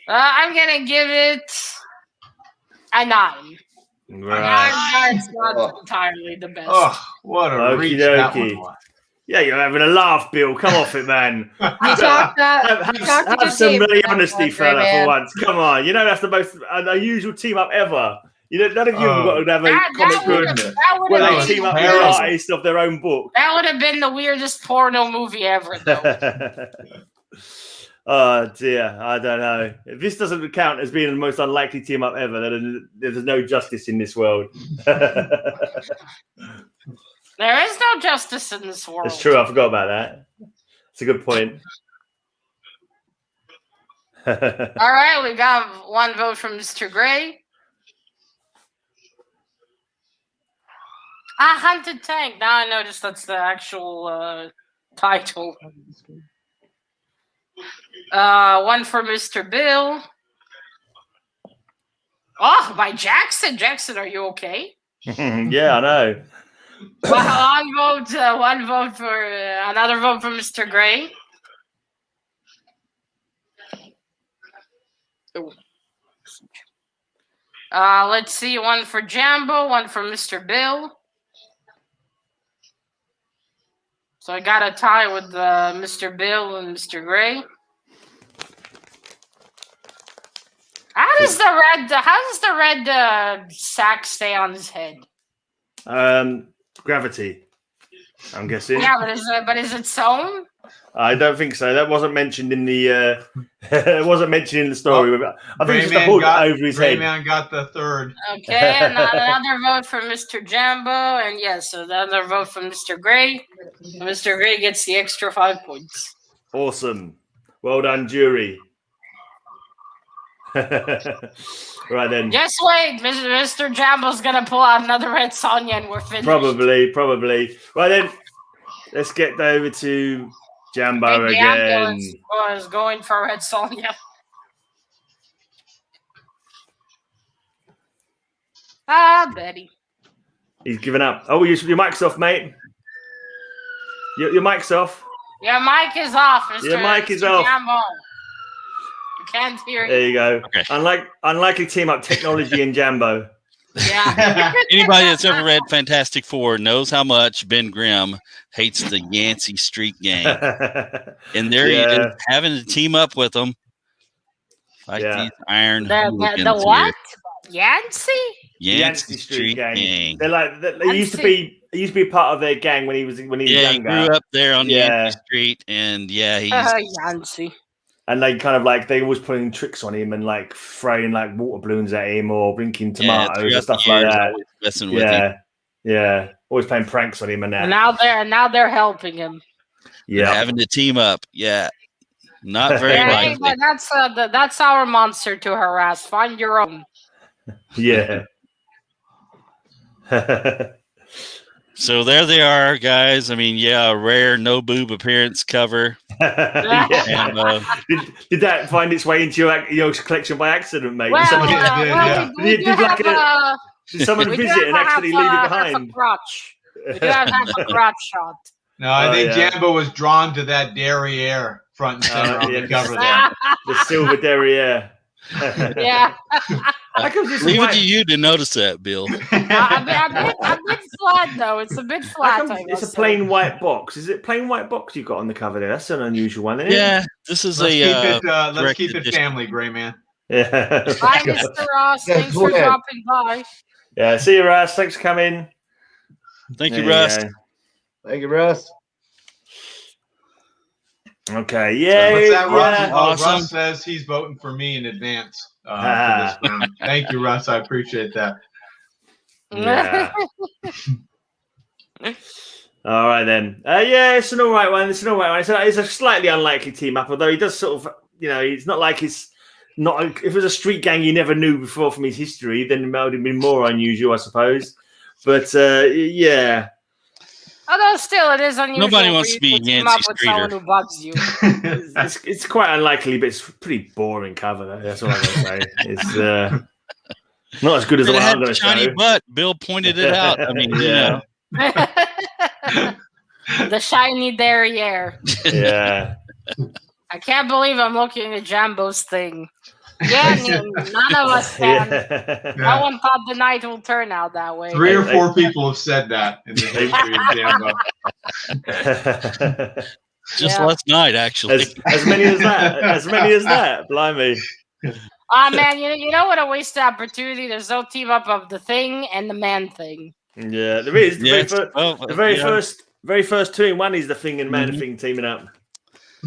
I'm gonna give it a 9. Right. It's not entirely the best. Oh, what a reach that one was. Yeah, you're having a laugh, Bill. Come off it, man. Have some really honesty, fella, for once. Come on. You know that's the most unusual team up ever. None of you have got to have a comic book where they team up with the artist of their own book. That would have been the weirdest porno movie ever, though. Oh dear, I don't know. If this doesn't count as being the most unlikely team up ever, then there's no justice in this world. There is no justice in this world. It's true. I forgot about that. It's a good point. All right, we got one vote from Mr. Grey. Hunted Tank. Now I noticed that's the actual title. One for Mr. Bill. Oh, by Jackson. Jackson, are you okay? Yeah, I know. Well, one vote for another vote for Mr. Grey. Let's see, one for Jambo, one for Mr. Bill. So I got a tie with Mr. Bill and Mr. Grey. How does the red sack stay on his head? Gravity, I'm guessing. Yeah, but is it sewn? I don't think so. That wasn't mentioned in the. It wasn't mentioned in the story. I think it's just a hood over his head. TheGreyMan got the third. Okay, and another vote for Mr. Jambo, and yes, another vote from Mr. Grey. Mr. Grey gets the extra 5 points. Awesome. Well done, jury. Right then. Just wait, Mr. Jambo's gonna pull out another Red Sonja and we're finished. Probably. Right then, let's get over to Jambo the again. Ambulance was going for Red Sonja. Betty. He's given up. Oh, your mic's off, mate. Your mic's off. Your mic is off, Mr. Your mic is off. Jambo. You can't hear you. There you go. Okay. Unlikely team up technology and Jambo. Yeah. Anybody that's ever read Fantastic Four knows how much Ben Grimm hates the Yancey Street Gang. And there he is having to team up with them. Like these iron the what? Yancey? Yancey Street Gang. They're like they used to be part of their gang when he was younger. He grew up there on Yancey Street, and he's Yancey. And they kind of like they always putting tricks on him and like throwing like water balloons at him or blinking tomatoes and stuff like that. Messing with him. Yeah, always playing pranks on him and that. And now they're helping him. Yeah, having to team up. Yeah, not very likely. But that's our monster to harass. Find your own. Yeah. So there they are, guys. I mean, a rare no boob appearance cover. And, did that find its way into your collection by accident, mate? Well, did someone visit and actually leave it behind? We do have a crotch shot. No, I think Jambo was drawn to that derriere front and center on the cover there. The silver derriere. Yeah. Leave it to you to notice that, Bill. A bit flat though. It's a bit flat. It's a plain white box. Is it plain white box you've got on the cover there? That's an unusual one, isn't it? Yeah, this is let's keep it family, GreyMan. Yeah. Bye, Mr. Ross. Thanks for dropping by. Yeah, see you, Russ. Thanks for coming. Thank you, Russ. Thank you, Russ. Okay, yeah. What's that, Russ? Yeah. Awesome. Russ says he's voting for me in advance for this round. Thank you, Russ. I appreciate that. Yeah. All right then. It's an all right one. It's a slightly unlikely team up, although he does sort of, he's not like he's not. If it was a street gang you never knew before from his history, then it might have been more unusual, I suppose. But yeah. Although still, it is unusual. Nobody wants to be Yancey Streeter. Who bugs you. It's quite unlikely, but it's a pretty boring cover. That's all I'm going to say. It's not as good as the one I'm going to show. Shiny butt. Bill pointed it out. I mean, the shiny derriere. Yeah. I can't believe I'm looking at Jambo's thing. Yeah, none of us can. No one thought the night will turn out that way. 3 or 4 people have said that in the history of Jambo. Just last night, actually. As many as that. Blimey. Man, you know what a wasted opportunity? There's no team up of the Thing and the Man Thing. Yeah, there is. The very first 2 in 1 is the Thing and Man Thing teaming up.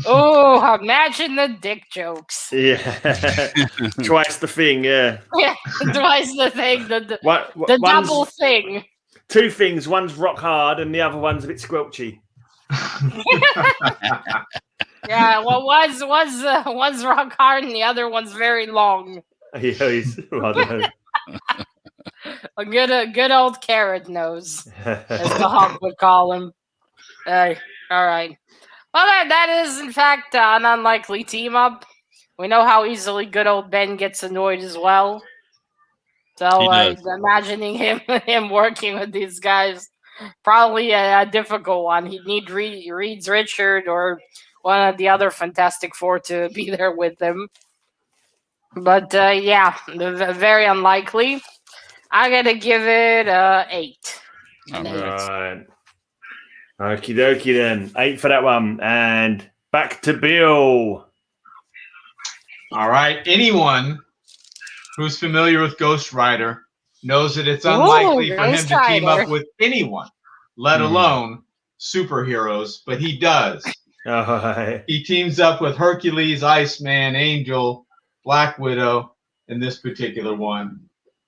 Oh, imagine the dick jokes. Yeah. Twice the Thing, yeah. Yeah, twice the Thing. The double Thing. 2 things. One's rock hard and the other one's a bit squelchy. Yeah, well, one's rock hard and the other one's very long. Yeah, he's, well, I don't know. A good old carrot nose, as the Hawk would call him. All right. Well, that is in fact an unlikely team up. We know how easily good old Ben gets annoyed as well. So imagining him working with these guys, probably a difficult one. He'd need Reed's Richard or one of the other Fantastic Four to be there with him. But yeah, very unlikely. I'm gonna give it 8. All right. Okie dokie then. 8 for that one. And back to Bill. All right. Anyone who's familiar with Ghost Rider knows that it's unlikely for him to team up with anyone, let alone superheroes, but he does. He teams up with Hercules, Iceman, Angel, Black Widow, in this particular one.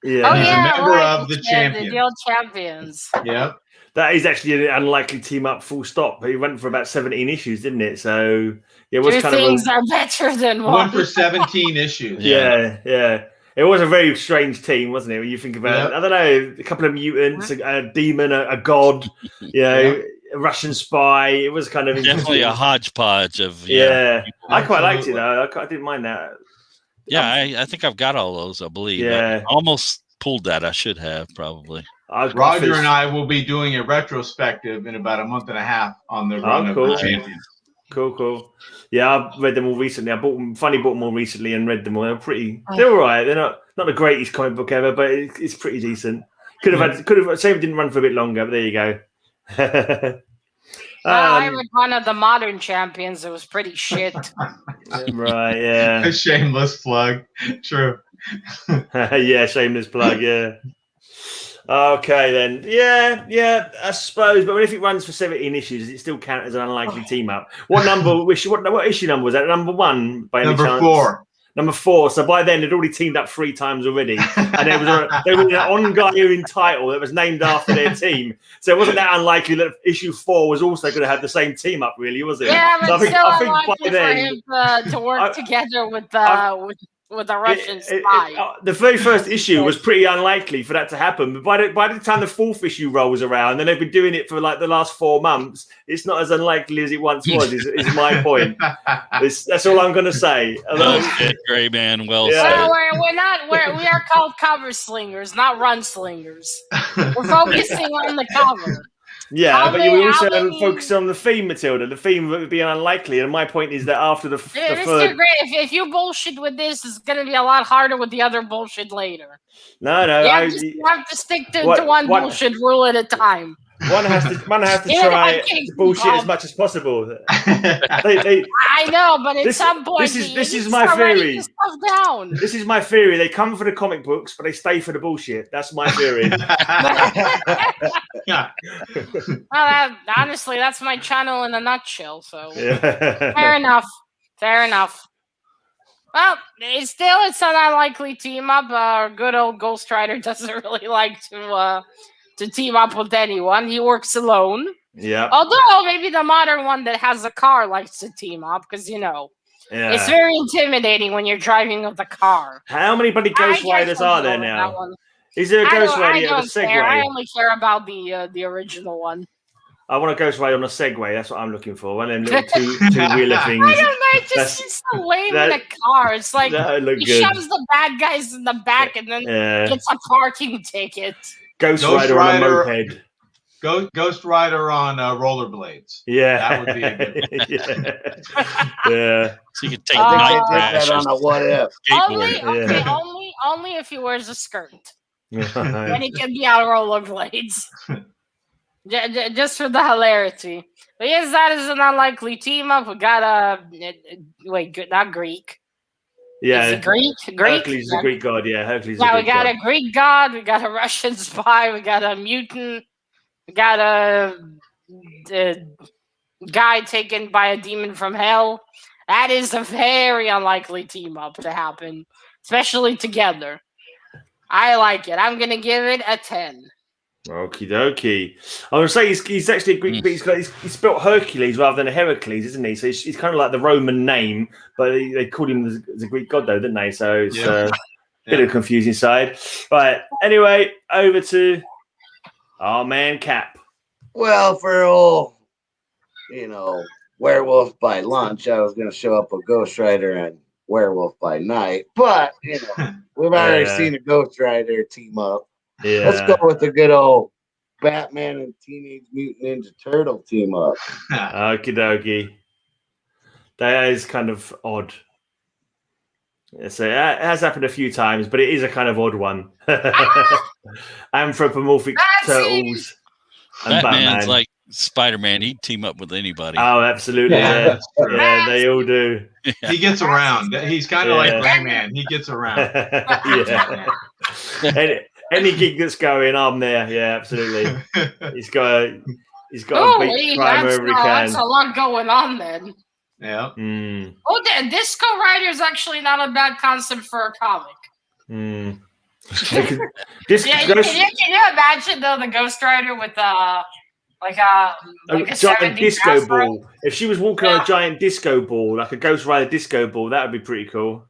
Yeah. He's a member of the Champions. The old Champions. Yep. That is actually an unlikely team up, full stop. It went for about 17 issues, didn't it? So it was Two things are better than one. One for 17 issues. Yeah. It was a very strange team, wasn't it? When you think about it, I don't know, a couple of mutants, a demon, a god, a Russian spy. It was kind of definitely a hodgepodge of I quite liked it though. I didn't mind that. Yeah, I think I've got all those. I believe. Yeah, I almost pulled that. I should have probably. Roger and I will be doing a retrospective in about a month and a half on the run of the Champions. Cool. Yeah, I've read them all recently. I bought them all recently and read them all. They're all right. They're not the greatest comic book ever, but it's pretty decent. Could have same didn't run for a bit longer, but there you go. I read one of the modern Champions. It was pretty shit. Right, yeah. A shameless plug. True. Yeah, shameless plug, yeah. Okay, then. Yeah, I suppose. But if it runs for 17 issues, does it still count as an unlikely team up? What issue number was that? Number 1 by any chance? Number 4. Number 4. So by then, they'd already teamed up 3 times already. And there was an ongoing title that was named after their team. So it wasn't that unlikely that issue 4 was also going to have the same team up, really, was it? Yeah, but so still I think by then, for him to work together with a Russian spy. The very first issue was pretty unlikely for that to happen. But by the time the 4th issue rolls around, and they've been doing it for like the last 4 months, it's not as unlikely as it once was, is my point. That's all I'm going to say. Well said, TheGreyMan. Well said. Well, we are called cover slingers, not run slingers. We're focusing on the cover. Yeah, but you also focus on the theme, Matilda. The theme would be unlikely, and my point is that after the third... Great. If you bullshit with this, it's going to be a lot harder with the other bullshit later. No, you have to stick to one bullshit rule at a time. One has to try to bullshit as much as possible. I know, but at some point, this is my theory. This is my theory. They come for the comic books, but they stay for the bullshit. That's my theory. Honestly, that's my channel in a nutshell. So fair enough. Well, it's an unlikely team up. Our good old Ghost Rider doesn't really like to team up with anyone. He works alone. Yeah. Although maybe the modern one that has a car likes to team up because it's very intimidating when you're driving with a car. How many bloody Ghost Riders are there now? Is there a Ghost Rider on a Segway? I only care about the original one. I want a Ghost Rider on a Segway. That's what I'm looking for. One of them little two-wheeler things. I don't know. It just seems so lame in a car. It's like he shoves the bad guys in the back and then gets a parking ticket. Ghost Rider on a moped. Ghost Rider on rollerblades. Yeah, that would be a good one. Yeah. So you can take night crash on a what if. Only if he wears a skirt. Then he can be on rollerblades. Just for the hilarity. But yes, that is an unlikely team up. We got not Greek. Yeah, is it Greek? Hercules is a Greek god. Yeah, Hercules. Yeah, we got a Greek god. We got a Russian spy. We got a mutant. We got a guy taken by a demon from hell. That is a very unlikely team up to happen, especially together. I like it. I'm gonna give it a 10. Okie dokie. I would say he's actually a Greek, but he's spelled Hercules rather than Heracles, isn't he? So he's kind of like the Roman name, but they called him the Greek god, though, didn't they? So it's a bit of a confusing side. Right. Anyway, over to our man Cap. Well, for old, Werewolf by Lunch, I was going to show up a Ghost Rider and Werewolf by Night, but we've already seen a Ghost Rider team up. Yeah. Let's go with the good old Batman and Teenage Mutant Ninja Turtle team up. Okie dokie. That is kind of odd. So it has happened a few times, but it is a kind of odd one. Anthropomorphic turtles. And Batman's Batman. like Spider-Man. He'd team up with anybody. Oh, absolutely. Yeah, they all do. He gets around. He's kind of like Greyman. He gets around. Any gig that's going, I'm there. Yeah, absolutely. He's got a big crime wherever he can. That's a lot going on then. Yeah. Oh, the Disco Rider is actually not a bad concept for a comic. Can you imagine though the Ghost Rider with a giant disco afro? ball? If she was walking on a giant disco ball, like a Ghost Rider disco ball, that would be pretty cool.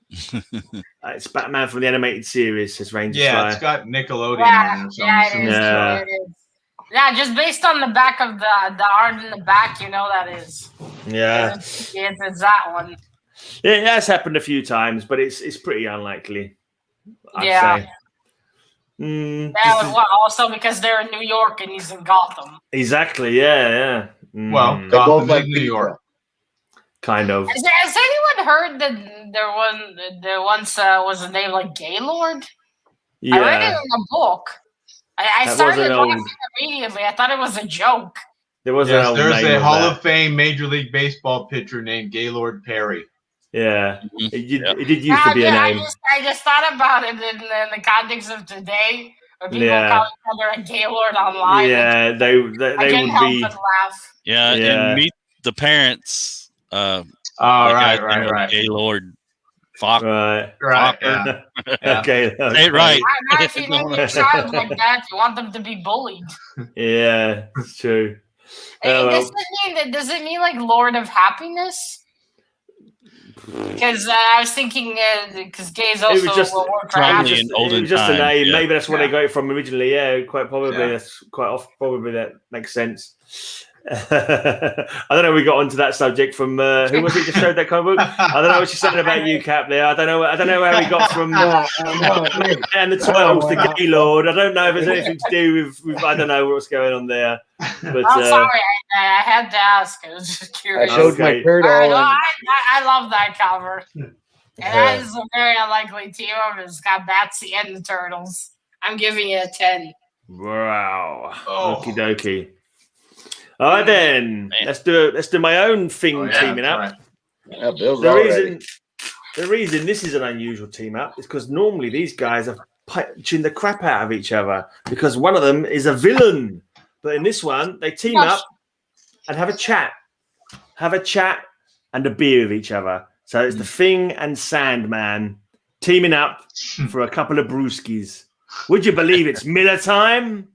It's Batman from the animated series, says Ranger Flyer. It's got Nickelodeon or something. Yeah, just based on the back of the art in the back, that is. Yeah. It's that one. Yeah, it has happened a few times, but it's pretty unlikely. I'd say. Also because they're in New York and he's in Gotham. Exactly, yeah. Well, Gotham in New York. Kind of. Has anyone heard that there once was a name like Gaylord? Yeah. I read it in a book. I started laughing immediately. I thought it was a joke. There's a Hall of Fame Major League Baseball pitcher named Gaylord Perry. Yeah, it did used to be a name. I just thought about it in the context of today, where people call each other a Gaylord online. Yeah, they would be. Laugh. Yeah, and Meet the Parents. Right. Gaylord Fox. Right. Okay. Say it right. If you name your child like that, you want them to be bullied. Yeah, it's true. Does it mean like Lord of Happiness? Because I was thinking, because gays also will work for happiness. It was just a name. Yeah. Maybe that's where they got it from originally. Yeah, quite probably. Yeah. That's quite off. Probably that makes sense. I don't know. We got onto that subject from who was it? Just showed that comic book. I don't know what she's saying about you, Cap. There. I don't know how we got from and the Turtles to Gaylord. I don't know if it's anything to do with I don't know what's going on there. But I'm sorry. I had to ask. I was just curious. I showed my turtle. I love that cover. And that is a very unlikely team up. It's got Batsy and the Turtles. I'm giving it a 10. Wow. Okie dokie. All right then. Let's do my own thing teaming up. Right. Yeah, the reason this is an unusual team up is because normally these guys are punching the crap out of each other because one of them is a villain. But in this one, they team up and have a chat and a beer with each other. So it's the Thing and Sandman teaming up for a couple of brewskis. Would you believe it's Miller time?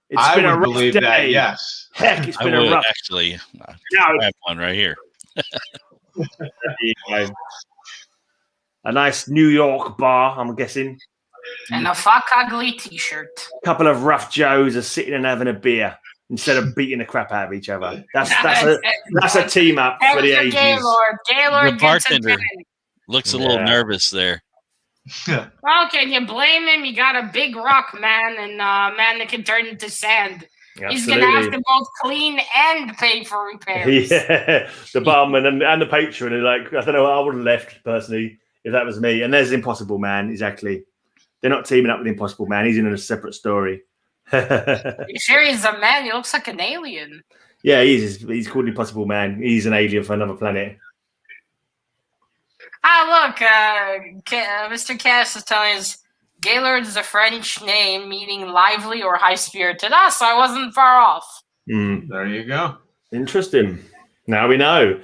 It's been a rough day. That, yes. Heck, it's been a rough. Actually, I have one right here. A nice New York bar, I'm guessing. And a fuck ugly t-shirt. A couple of rough Joes are sitting and having a beer instead of beating the crap out of each other. That's a team up for the ages. Gaylord the bartender looks a little nervous there. Well, can you blame him? You got a big rock man and a man that can turn into sand. Absolutely. He's going to have to both clean and pay for repairs. Yeah, the barman and the patron are like, I don't know, I would have left personally if that was me. And there's Impossible Man, exactly. They're not teaming up with Impossible Man. He's in a separate story. You sure he's a man? He looks like an alien. Yeah, he's called Impossible Man. He's an alien from another planet. Look, Mr. Cass is telling us Gaylord is a French name meaning lively or high-spirited. So I wasn't far off. There you go. Interesting. Now we know.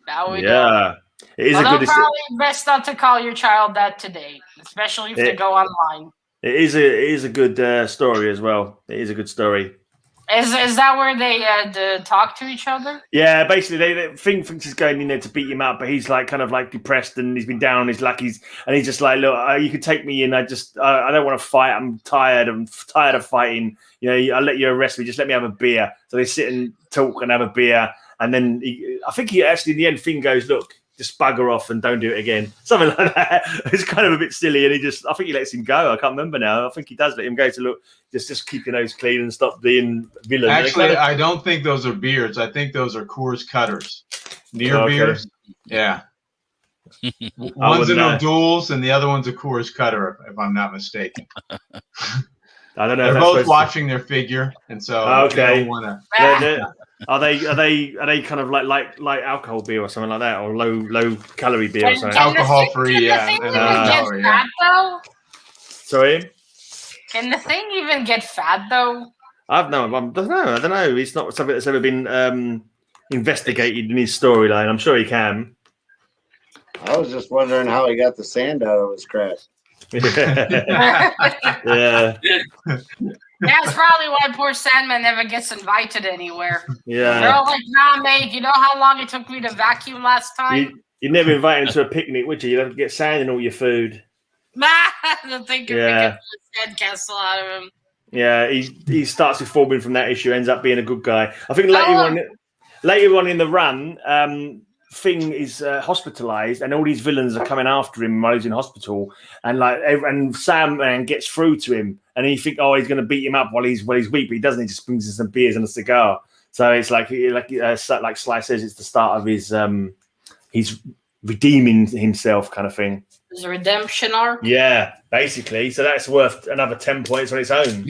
Now we know. Yeah. It is Although a good. probably best not to call your child that today, especially if they go online. It is a good story as well. It is a good story. Is that where they talk to each other? Yeah, basically, they thinks he's going in there to beat him up, but he's like kind of like depressed and he's been down on his luck. He's just like, look, you can take me in. I don't want to fight. I'm tired. I'm tired of fighting. You know, I'll let you arrest me. Just let me have a beer. So they sit and talk and have a beer, and then I think he actually in the end Finn goes, look, just bugger off and don't do it again. Something like that. It's kind of a bit silly, and I think he lets him go. I can't remember now. I think he does let him go to look, just keep your nose clean and stop being villain. Actually, I don't think those are beards. I think those are Coors Cutters. Near beers. Yeah. One's an O'Doul's and the other one's a Coors Cutter, if I'm not mistaken. I don't know. They're both watching their figure, and so they don't want to. Are they kind of like alcohol beer or something like that, or low calorie beer or something? Alcohol free, yeah. Can the thing even get fat though? Sorry. Can the thing even get fat though? I don't know. It's not something that's ever been investigated in his storyline. I'm sure he can. I was just wondering how he got the sand out of his crack. Yeah. That's probably why poor Sandman never gets invited anywhere. Yeah. They're all like, nah, mate, you know how long it took me to vacuum last time? You'd never invite him to a picnic, would you? You'd have to get sand in all your food. Nah, the thing could make a sandcastle out of him. Yeah, he starts reforming from that issue, ends up being a good guy. I think later on in the run, Thing is hospitalized, and all these villains are coming after him while he's in hospital, and Sandman gets through to him, and he think, he's going to beat him up while he's weak, but he doesn't. He just brings him some beers and a cigar. So it's like Sly says, it's the start of his he's redeeming himself kind of thing. His redemption arc. Yeah, basically. So that's worth another 10 points on its own,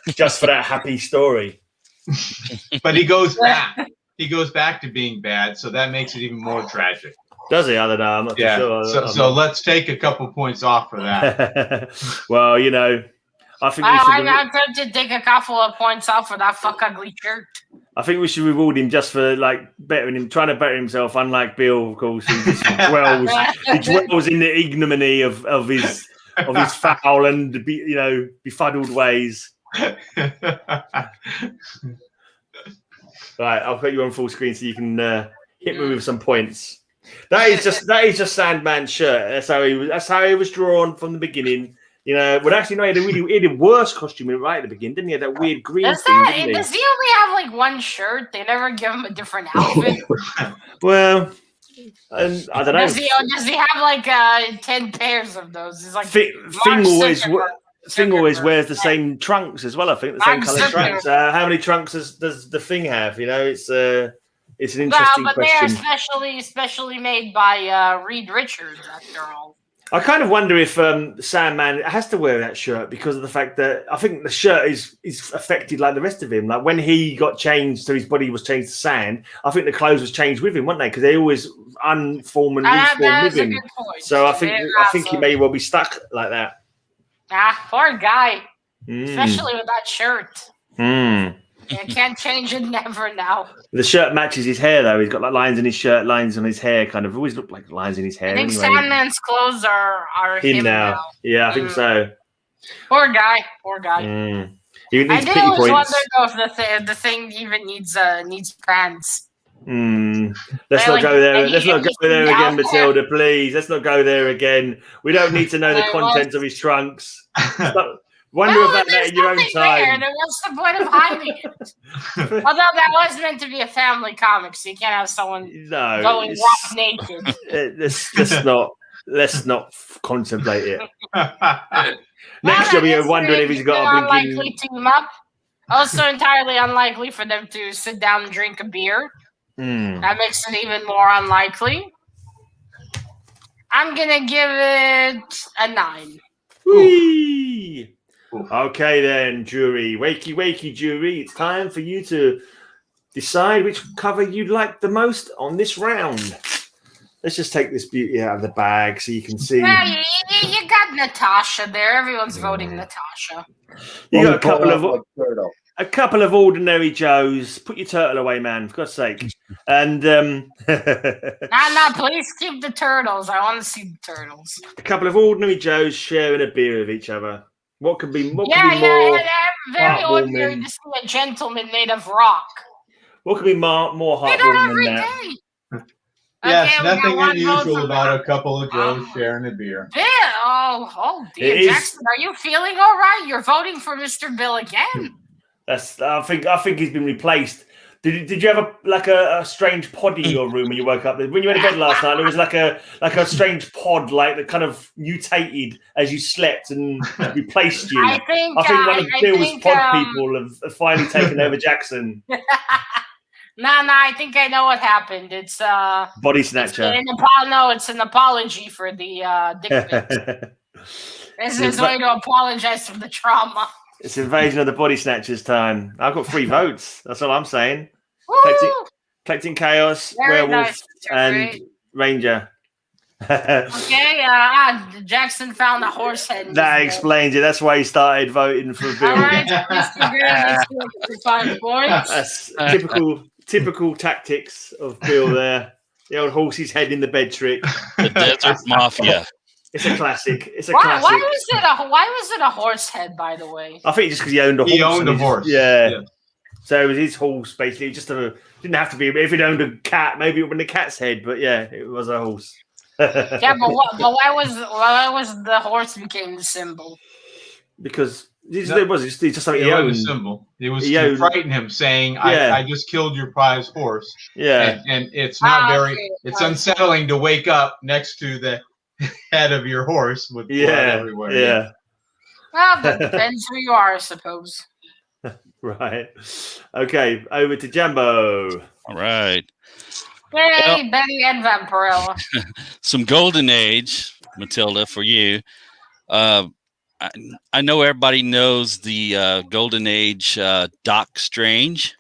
just for that happy story. But he goes back. He goes back to being bad, so that makes it even more tragic. Does he? I don't know. I'm not too sure. So let's take a couple points off for that. Well, I think I'm tempted to take a couple of points off for that fuck ugly shirt. I think we should reward him just for bettering him, trying to better himself. Unlike Bill, of course, he dwells in the ignominy of his foul and befuddled ways. Right, I'll put you on full screen so you can hit me with some points. That is just Sandman's shirt. That's how he was drawn from the beginning. Well, actually, no, he had a worse costume right at the beginning, didn't he? That weird green thing. Does he only have one shirt? They never give him a different outfit. Well, I don't know. Does he have 10 pairs of those? He's like Thing always wears the same trunks as well. I think the same color trunks. How many trunks does the Thing have? It's an interesting question. They're specially made by Reed Richards, after all. I kind of wonder if Sandman has to wear that shirt because of the fact that I think the shirt is affected like the rest of him. Like when he got changed, so his body was changed to sand. I think the clothes was changed with him, weren't they? Because they always unform and reform with him. So I think he may well be stuck like that. Poor guy. Especially with that shirt. You can't change it never now. The shirt matches his hair, though. He's got lines in his shirt, lines on his hair. Kind of always look like lines in his hair. I think Sandman's clothes are him now. Yeah, I think so. Poor guy. I did always wonder if the Thing even needs pants. Let's not go there. Let's not go there again, Matilda. Please, let's not go there again. We don't need to know the contents of his trunks. Wonder about that in your own time. Then what's the point of hiding it? Although that was meant to be a family comic, so you can't have someone going rock naked. Let's not contemplate it. Next year, we're wondering if he's got a unlikely team up. Also, entirely unlikely for them to sit down and drink a beer. That makes it even more unlikely. I'm gonna give it a 9. Whee! Okay then, jury. Wakey, jury. It's time for you to decide which cover you'd like the most on this round. Let's just take this beauty out of the bag so you can see. Yeah, you got Natasha there. Everyone's voting Natasha. You got a couple of a couple of ordinary Joes. Put your turtle away, man, for God's sake. And Nah, please keep the turtles. I want to see the turtles. a couple of ordinary Joes sharing a beer with each other. What could be more Very ordinary heartwarming? to see a gentleman made of rock. What could be more They do heartwarming it every than that? day. Yes, Okay, we got nothing one vote unusual from about a couple of Joes sharing a beer. Bill. Oh dear, It is- Jackson, are you feeling all right? You're voting for Mr. Bill again. I think he's been replaced. Did you have a strange pod in your room when you woke up? When you went to bed last night, there was like a strange pod, like that kind of mutated as you slept and replaced you. I think one of Bill's pod people have finally taken over Jackson. Nah, I think I know what happened. It's Body snatcher. It's an apology for the dick pics. It's his way to apologize for the trauma. It's invasion of the body snatchers time. I've got 3 votes. That's all I'm saying. Woo! Collecting Chaos, Very Werewolf, nice, Mr. and Gray. Ranger. Okay, Jackson found a horse head. That explains it. That's why he started voting for Bill. All right, Mr. Gray, let's go for 5 points. That's typical tactics of Bill there. The old horse's head in the bed trick. The Desert Mafia. It's a classic. It's a Why classic. was it a horse head, by the way? I think just because he owned a horse. He owned a horse. Yeah. So it was his horse, basically. Didn't have to be. If he'd owned a cat, maybe it would have been a cat's head. But yeah, it was a horse. Yeah, but why was the horse became the symbol? Because it's just something he It owned. was a symbol. It was He to owned- frighten him, saying, Yeah. I just killed your prize horse. Yeah. And it's not okay. it's unsettling to wake up next to the head of your horse with blood everywhere. Yeah. Well, that depends who you are, I suppose. Right. Okay, over to Jambo. All right. Hey, Betty and Vampirella. Some Golden Age, Matilda, for you. I know everybody knows the Golden Age Doc Strange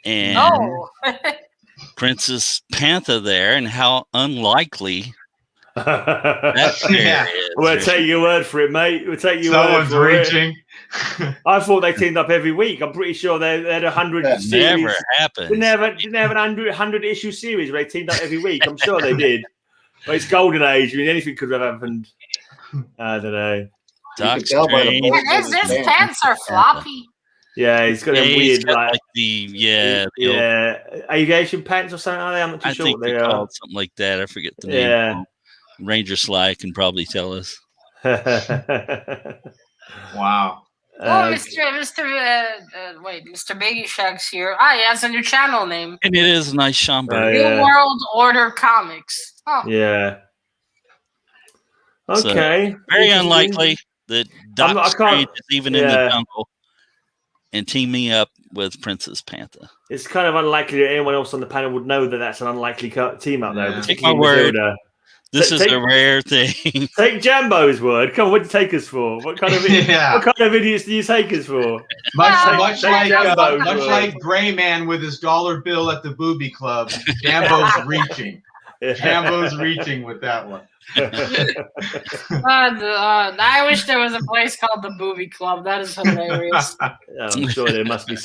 and Oh. Princess Panther there, and how unlikely that Yeah. is. We'll take your word for it, mate. We'll take your Someone's word for reaching. it. I thought they teamed up every week. I'm pretty sure they had 100 Never series. happened. Didn't they have an 100 issue series where they teamed up every week? I'm sure they did. But it's Golden Age. I mean, anything could have happened. I don't know. Doc can tell by the Strange. voice. Yeah, his pants are floppy. Yeah, he's got Yeah, a he's weird, got like, like the old- aviation pants or something. Are they? I'm not too I sure think what they they are. called something like that. I forget the name. Yeah. Ranger Sly can probably tell us. Wow. Mr. Biggie Shack's here. He has a new channel name. And it is a nice Schomburg. Oh, yeah. New World Order Comics. Oh. Yeah. So, Okay. Very Interesting. unlikely that Doc I can't- Strange is even in the yeah. jungle and teaming up with Princess Panther. It's kind of unlikely that anyone else on the panel would know that that's an unlikely team up, though. Yeah. Take my particularly word. Matilda. This So is take- a rare thing. Take Jambo's word. Come on, what do you take us for? What kind of Yeah. what kind of idiots do you take us for? Much Take like Jambo's word. Greyman with his $1 bill at the booby club, Jambo's reaching. Jambo's reaching with that one. I wish there was a place called the Booby Club. That is hilarious. I'm sure there must be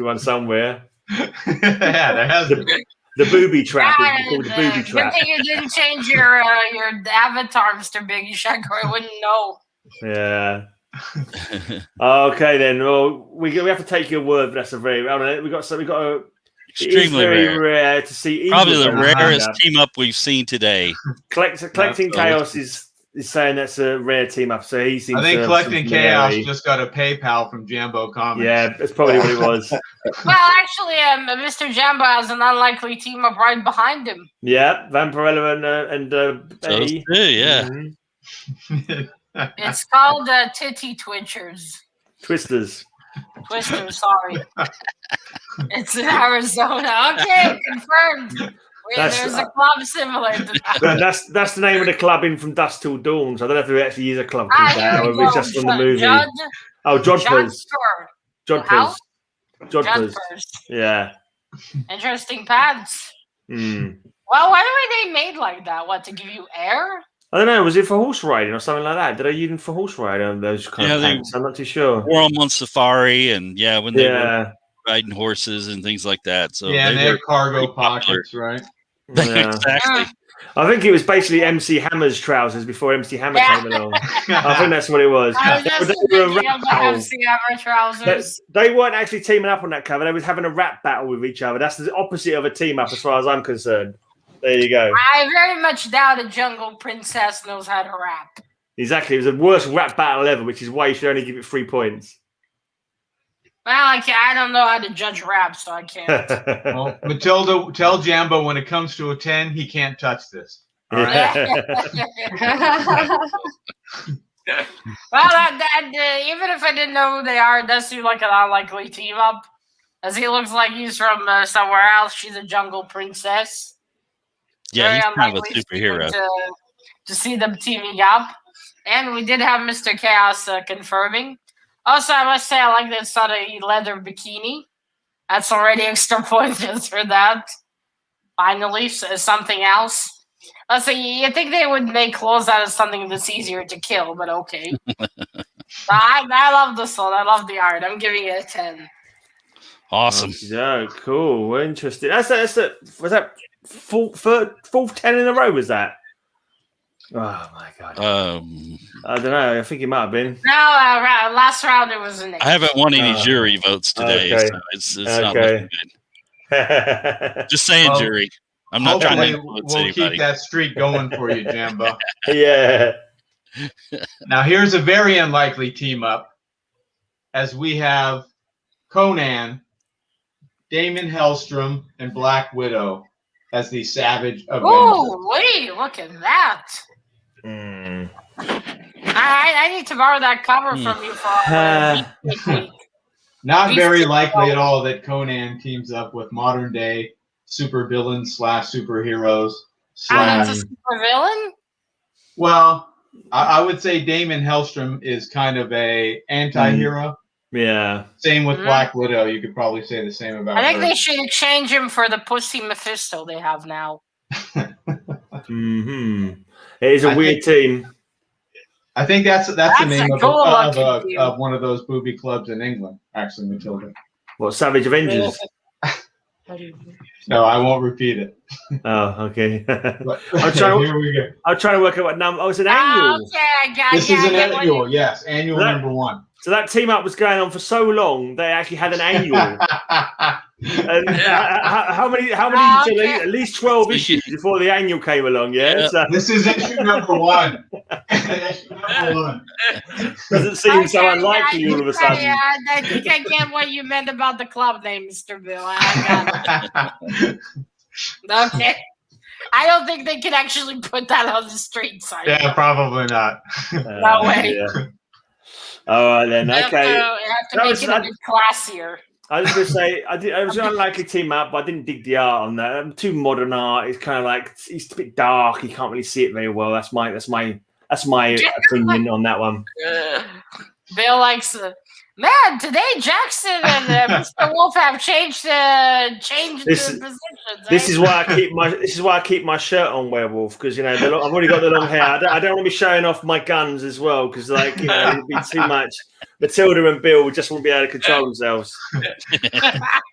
one somewhere. Yeah, there has to be. The booby trap. It's called the booby Good trap. thing you didn't change your avatar, Mr. Biggie Shack, or I wouldn't know. Yeah. Okay then. Well, we have to take your word, but that's a very. We got a. It is Extremely very rare. to see. Probably either the of them rarest team up. team up we've seen today. Collecting Chaos is saying that's a rare team up. So he seems. I think to have Collecting some Chaos familiarity. just got a PayPal from Jambo Comics. Yeah, that's probably what it was. Well, actually, Mr. Jambo has an unlikely team up right behind him. Yeah, Vampirella and Those Betty. two, yeah. Mhm. It's called Titty Twitchers. Twisters. Twisters, sorry. It's in Arizona. Okay, confirmed. Wait, That's- there's a club similar to that. Well, that's the name of the club in From Dusk Till Dawn. So I don't know if there actually is a club called Here that, we or if it's go. just from the movie. Judd, Oh, Jodhpurs. Jodhpur. Jodhpurs. Jodhpurs. Jodhpurs. Yeah. Interesting pants. Mm. Well, why were they made like that? What, to give you air? I don't know. Was it for horse riding or something like that? Did I use them for horse riding? Those kind of pants? I'm not too sure. Wore them on safari, and when they were riding horses and things like that. So yeah, and they had cargo pockets, right? Yeah. Exactly. I think it was basically MC Hammer's trousers before MC Hammer came along. I think that's what it was. I was just thinking of the MC Hammer trousers. They weren't actually teaming up on that cover. They was having a rap battle with each other. That's the opposite of a team up as far as I'm concerned. There you go. I very much doubt a jungle princess knows how to rap. Exactly. It was the worst rap battle ever, which is why you should only give it 3 points. Well, I don't know how to judge rap, so I can't. Well, Matilda, tell Jambo when it comes to a 10, he can't touch this. All right. Well, even if I didn't know who they are, it does seem like an unlikely team up. As he looks like he's from somewhere else. She's a jungle princess. Yeah, Very he's kind of a unlikely superhero. To see them teaming up. And we did have Mr. Chaos confirming. Also, I must say I like this sort of leather bikini. That's already extra points just for that. Finally, something else. Let's see, you think they would make clothes out of something that's easier to kill, but okay. I love this one. I love the art. I'm giving it a 10. Awesome. Yeah, cool. Interesting. Was that fourth 10 in a row, was that? Oh my god! I don't know. I think it might have been. No, last round it was an 8. I haven't won any jury votes today, so it's not looking good. Just saying, jury. I'm not trying to influence anybody. We'll keep that streak going for you, Jambo. Yeah. Now here's a very unlikely team up, as we have Conan, Damon Hellstrom, and Black Widow as the Savage Avengers. Oh, wait! Look at that. I need to borrow that cover from you for Not very likely at all that Conan teams up with modern day supervillains / superheroes. That's a supervillain? Well, I would say Damon Hellstrom is kind of a anti-hero. Yeah. Same with Black Widow. You could probably say the same about I think her. they should exchange him for the pussy Mephisto they have now. It is a weird team. I think that's the name of one of those booby clubs in England, actually, Matilda. What, Savage Avengers? No, I won't repeat it. Oh, okay. Here we go. I'm trying to work out what number. Oh, it's an annual. Okay, I got it. This is an annual, yes. Annual number 1. So that team up was going on for so long, they actually had an annual. And how many at least 12 issues before the annual came along, yeah? So, this is issue number 1. Issue number 1. Doesn't seem so unlikely all of a sudden. I think I get what you meant about the club name, Mr. Bill. I got it. Okay. I don't think they can actually put that on the street side. Yeah, probably not. No way. Yeah. All right, then. Okay. You have to make it a bit classier. I was going to say, I was unlikely team up, but I didn't dig the art on that. Too modern art. It's kind of like it's a bit dark. You can't really see it very well. That's my opinion on that one. Bill likes man. Today Jackson and Mr. Wolf have changed their positions. This is why I keep my shirt on, Werewolf, because I've already got the long hair. I don't want to be showing off my guns as well, because it'd be too much. Matilda and Bill just won't be able to control themselves.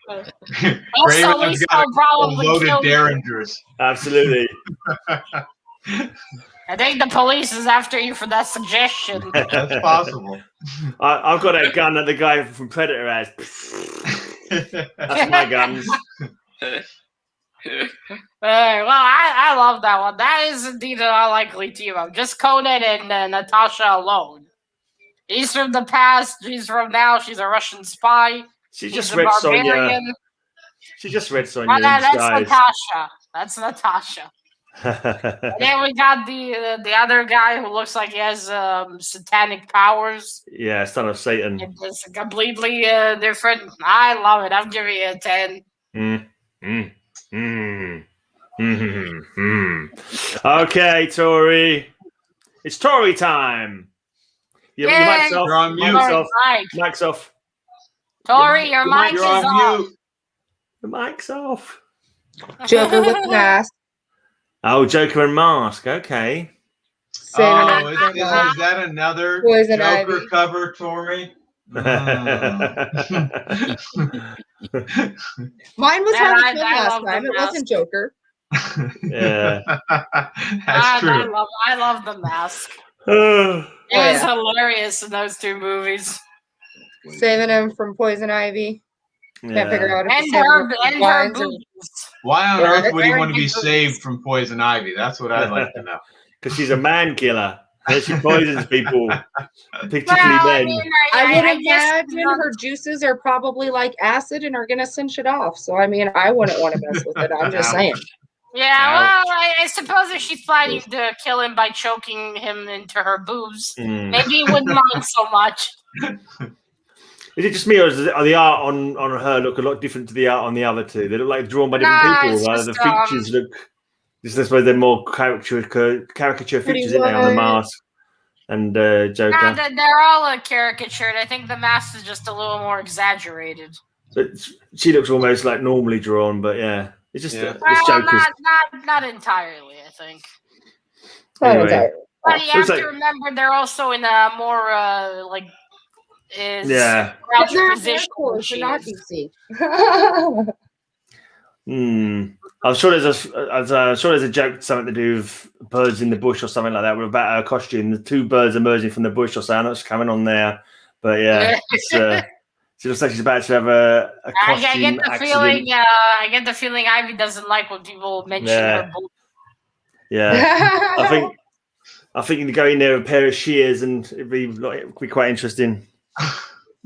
Also, Lisa will probably loaded derringers. Absolutely. I think the police is after you for that suggestion. That's possible. I've got that gun that the guy from Predator has. That's my guns. Well, I love that one. That is indeed an unlikely team up. Just Conan and Natasha alone. He's from the past. She's from now. She's a Russian spy. She just read Sonya. She just read Sonya. Oh, that's Natasha. That's Natasha. And then we got the other guy who looks like he has satanic powers. Yeah, son of Satan. It's completely different. I love it. I'm giving it a 10. Okay, Tori. It's Tori time. Your mic's off. You're on mute. Mic's off. Tori, your mic is off. The mic's off. Joker with mask. Oh, Joker and Mask. Okay. Oh, is that another Poison Joker Ivy. cover, Tori? Mine was Harley Quinn last time. It wasn't Joker. Yeah. That's true. I love the mask. Oh, It was hilarious in those two movies. Saving him from Poison Ivy. Can't figure out if And he's her boobies. Why on earth would he Very want to be big boobies. saved from Poison Ivy? That's what I'd like to know. because she's a man killer. And she poisons people, particularly Well, men. I would guess imagine her juices are probably like acid and are gonna cinch it off. So I mean, I wouldn't want to mess with it. I'm just saying. Yeah, well, I suppose if she's planning to kill him by choking him into her boobs, maybe he wouldn't mind so much. Is it just me, or does the art on her look a lot different to the art on the other two? They look like drawn by different people. Right? The features look. I suppose they're more caricature features in there on the mask and Joker. No, they're all caricatured. I think the mask is just a little more exaggerated. But she looks almost like normally drawn, but yeah, it's just it's Joker's. Not entirely, I think. Anyway. But you have to remember they're also in a more crouch position. They're not DC. I'm sure there's a joke, something to do with birds in the bush or something like that. We're about her costume. The two birds emerging from the bush or something. That's coming on there. But yeah, she looks like she's about to have a costume accident. I get the feeling Ivy doesn't like when people mention her bull. Yeah, I think you can go in there with a pair of shears and it'd be quite interesting.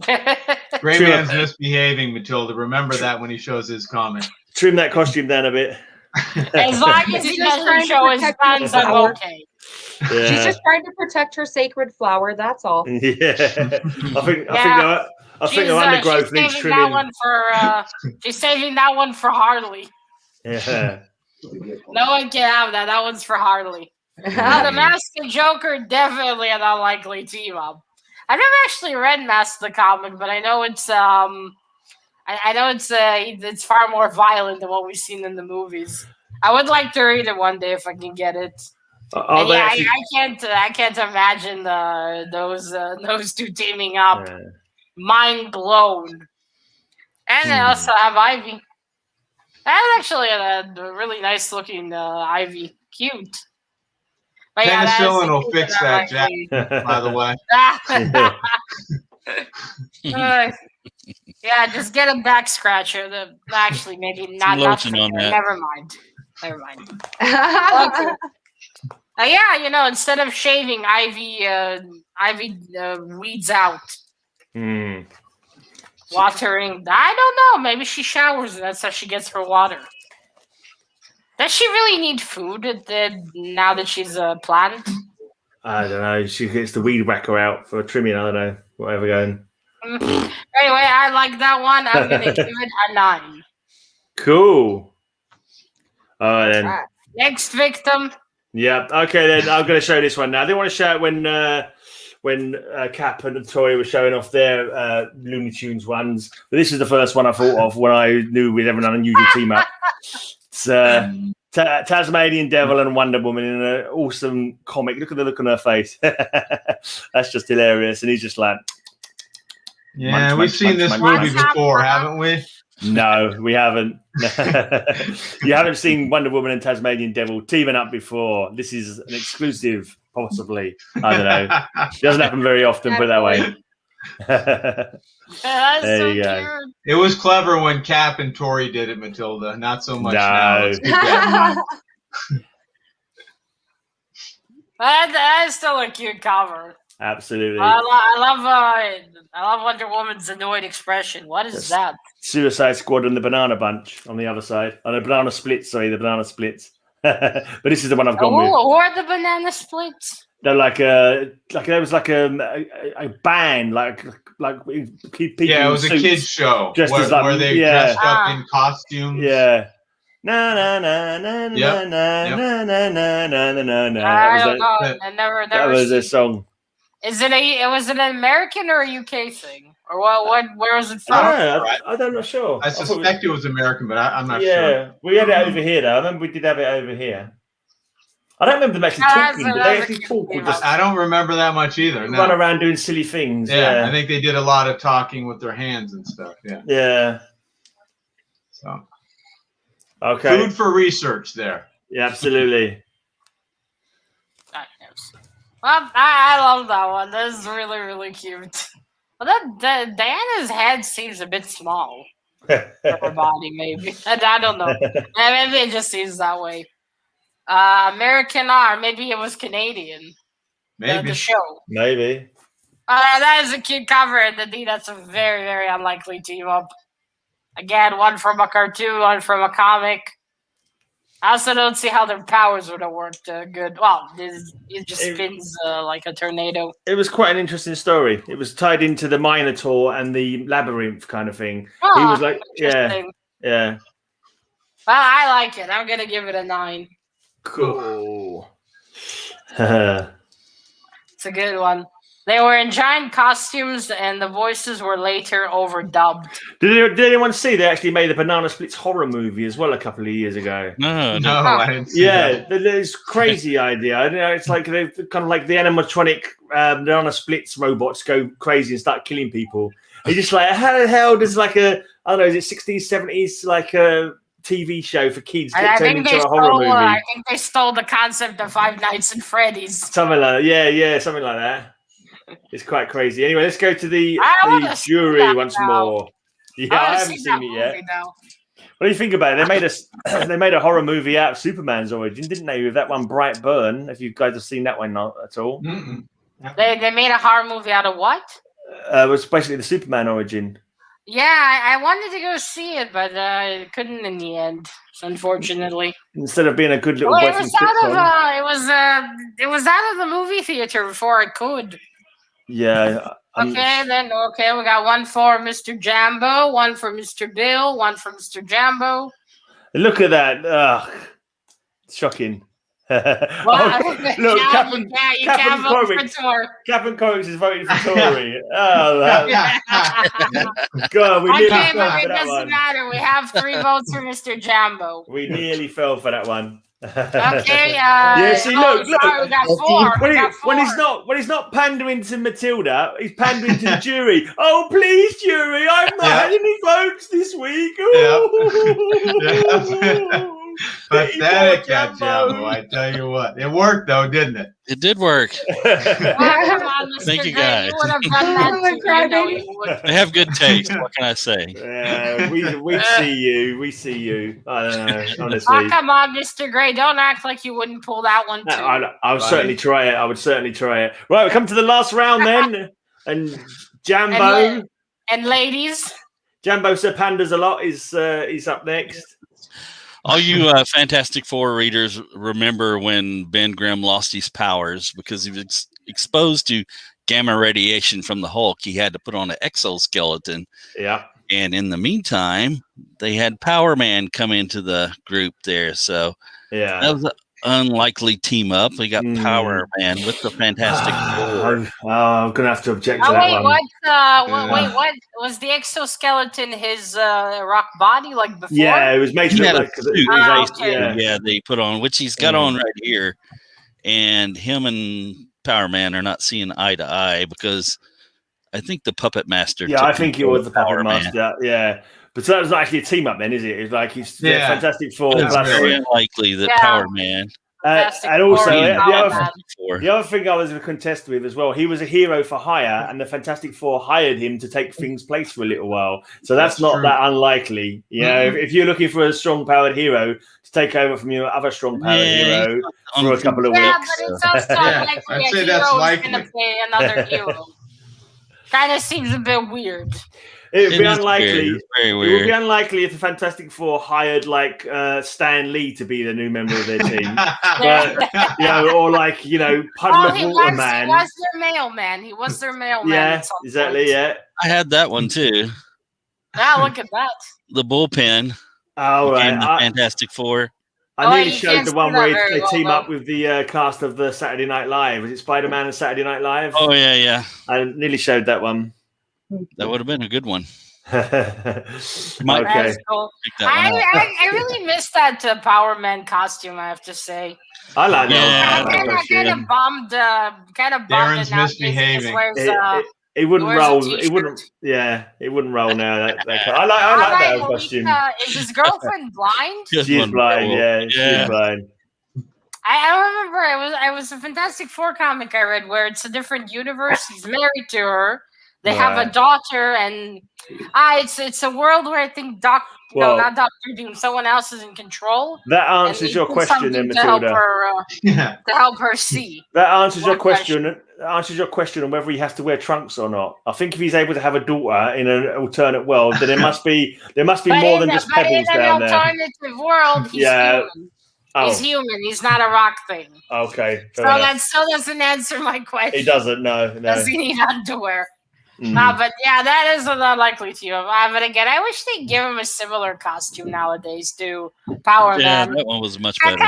GreyMan's misbehaving, Matilda. Remember that when he shows his comment. Trim that costume down a bit. As long as he doesn't show his guns, I'm okay. Yeah. She's just trying to protect her sacred flower. That's all. Yeah, I think the undergrowth needs trimming. She's saving that one for Harley. Yeah. No one can have that. That one's for Harley. The Mask and Joker definitely an unlikely team up. I've never actually read Mask the comic, but I know it's it's far more violent than what we've seen in the movies. I would like to read it one day if I can get it. I can't imagine those two teaming up. Yeah. Mind blown. And they also have Ivy. That's actually a really nice looking Ivy. Cute. But Penicillin will fix that, Jack, by the way. Yeah, just get a back scratcher. Actually, maybe not. Lotion on that. Never mind. Okay. Instead of shaving, Ivy weeds out. Watering. I don't know. Maybe she showers and that's how she gets her water. Does she really need food now that she's a plant? I don't know. She gets the weed whacker out for trimming. I don't know. Whatever going. Anyway, I like that one. I'm going to give it a 9. Cool. All right, then. Next victim. Yeah. Okay, then. I'm going to show this one now. I didn't want to show it when Cap and Tori were showing off their Looney Tunes ones. But this is the first one I thought of when I knew we'd have an unusual team up. It's Tasmanian Devil and Wonder Woman in an awesome comic. Look at the look on her face. That's just hilarious. And he's just like... Yeah, we've seen this movie before, haven't we? No, we haven't. You haven't seen Wonder Woman and Tasmanian Devil teaming up before. This is an exclusive, possibly. I don't know. It doesn't happen very often, put it that way. There you go. Cute. It was clever when Cap and Tori did it, Matilda. Not so much now. That is still a cute cover. Absolutely. I love Wonder Woman's annoyed expression. What is that? Suicide Squad and the Banana Bunch on the other side. Oh, the Banana Splits. Sorry, the Banana Splits. But this is the one I've gone with. Who are the Banana Splits? They're there was a band people. Yeah, it was a kids show where they dressed up in costumes. Yeah. Na na na na na na na na na na. That was a song. Was it an American or a UK thing? Or what? Where was it from? I'm not sure. I suspect it was American, but I'm not sure. Yeah, we had it over here, though. I remember we did have it over here. I don't remember them actually talking, but they actually talk. I don't remember that much either. Run around doing silly things. Yeah, I think they did a lot of talking with their hands and stuff. Yeah. Yeah. So. Okay. Food for research there. Yeah, absolutely. Well, I love that one. That's really, really cute. But Diana's head seems a bit small. Her body, maybe. I don't know. Maybe it just seems that way. American R, maybe it was Canadian. Maybe. The show. Maybe. That is a cute cover, and indeed, that's a very, very unlikely team up. Again, one from a cartoon, one from a comic. I also don't see how their powers would have worked good. Well, it just spins like a tornado. It was quite an interesting story. It was tied into the Minotaur and the Labyrinth kind of thing. Oh, he was like, yeah. Well, I like it. I'm going to give it a 9. Cool. It's a good one. They were in giant costumes, and the voices were later overdubbed. Did anyone see they actually made the Banana Splits horror movie as well a couple of years ago? No, I didn't see that. There's crazy idea. I don't know. It's like they kind of like the animatronic Banana Splits robots go crazy and start killing people. It's just like, how the hell does like I don't know, is it 60s, 70s like a TV show for kids get turned into a horror movie? I think they stole the concept of Five Nights at Freddy's. Something like that. Yeah, something like that. It's quite crazy. Anyway, let's go to the jury once more. Yeah, I haven't seen it yet. What do you think about it? They made a horror movie out of Superman's origin, didn't they? With that one, Bright Burn. If you guys have seen that one at all, they made a horror movie out of what? It was basically the Superman origin. Yeah, I wanted to go see it, but I couldn't in the end, unfortunately. Instead of being a good little boy from it was out of the movie theater before I could. Yeah. We got one for Mr. Jambo, one for Mr. Bill, one for Mr. Jambo. Look at that. Ugh. Shocking. Look, CapN Comics is voting for Tory. Oh, God, we nearly fell for that one. It doesn't matter. We have 3 votes for Mr. Jambo. We nearly fell for that one. Okay. Yeah. See, look. Sorry, we got 4. When he's not pandering to Matilda, he's pandering to the jury. Oh, please, jury! I've not had any votes this week. Pathetic, that Jambo. I tell you what, it worked though, didn't it? It did work. Thank you, guys. They have good taste. What can I say? We see you. I don't know, honestly. Oh, come on, Mr. Gray. Don't act like you wouldn't pull that one, too. I would certainly try it. Right, we come to the last round then. And Jambo. And ladies. Jambo Sir Pandas a lot is up next. All you Fantastic Four readers remember when Ben Grimm lost his powers because he was exposed to gamma radiation from the Hulk. He had to put on an exoskeleton. Yeah. And in the meantime, they had Power Man come into the group there. So yeah, that was an unlikely team up. We got Power Man with the Fantastic Four. I'm going to have to object to that one. Wait, what? Was the exoskeleton his rock body like before? Yeah, it was made to look like yeah, they put on, which he's got on right here. And him and Power Man are not seeing eye to eye because I think the Puppet Master. Yeah, I think it was the Puppet Master. Yeah. But so that was not actually a team up then, is it? It's like he's Fantastic Four. It's very unlikely that Power Man. And also, the other thing I was going to contest with as well, he was a hero for hire, and the Fantastic Four hired him to take things place for a little while. So that's not that unlikely. You know, if you're looking for a strong-powered hero to take over from your other strong-powered hero for a couple of weeks. Yeah, but it's also unlikely a hero is going to play another hero. Kind of seems a bit weird. It would be unlikely. Very weird. It would be unlikely if the Fantastic Four hired like Stan Lee to be the new member of their team, or like Puddle of Water Man. He was their mailman. Yeah, exactly. Yeah, I had that one too. Now look at that. The bullpen. Oh right, the Fantastic Four. I nearly showed the one where they team up with the cast of the Saturday Night Live. Was it Spider-Man and Saturday Night Live? Oh yeah. I nearly showed that one. That would have been a good one. That's cool. I really miss that Power Man costume, I have to say. I like that. I kind of bombed Darren's misbehaving. It wouldn't roll. It wouldn't. Yeah, it wouldn't roll now. I like that costume. Is his girlfriend blind? She's blind. Yeah, she's blind. I remember it was a Fantastic Four comic I read where it's a different universe. He's married to her. They have a daughter, and it's a world where I think not Dr. Doom, someone else is in control. That answers your question, then, Matilda. To help her see. That answers your question. That answers your question on whether he has to wear trunks or not. I think if he's able to have a daughter in an alternate world, then there must be more than just pebbles down there. In an alternative world, he's human. Oh. He's human. He's not a rock thing. Okay. So that still doesn't answer my question. He doesn't. No. Does he need underwear? But yeah, that is unlikely to you. But again, I wish they'd give him a similar costume nowadays to Power Man. Yeah, that one was much better.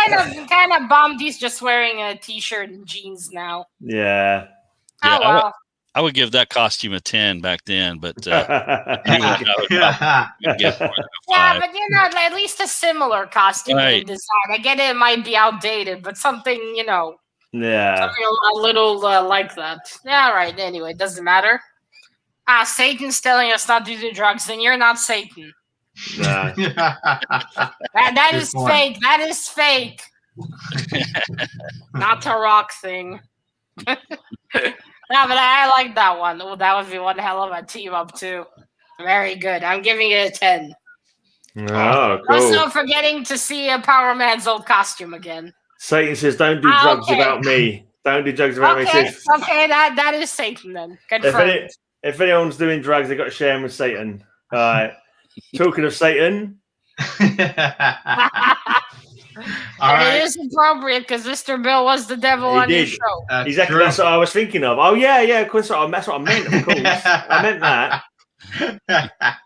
Kind of bummed he's just wearing a t-shirt and jeans now. Yeah. Oh well. I would give that costume a 10 back then, but but at least a similar costume design. I get it might be outdated, but something, something a little like that. Yeah, right. Anyway, doesn't matter. Satan's telling us not to do drugs, then you're not Satan. Nah. that is fake. That is fake. Not the rock thing. No, but I like that one. Oh, that would be one hell of a team up too. Very good. I'm giving it a 10. Oh, cool. Also forgetting to see a Power Man's old costume again. Satan says, "Don't do drugs about me. Don't do drugs about me." Okay, that is Satan then. Confirmed. If anyone's doing drugs, they've got to share them with Satan. All right. Talking of Satan. It is appropriate because Mr. Bill was the devil on your show. Exactly. That's what I was thinking of. Oh, yeah. Of course. That's what I meant, of course. I meant that.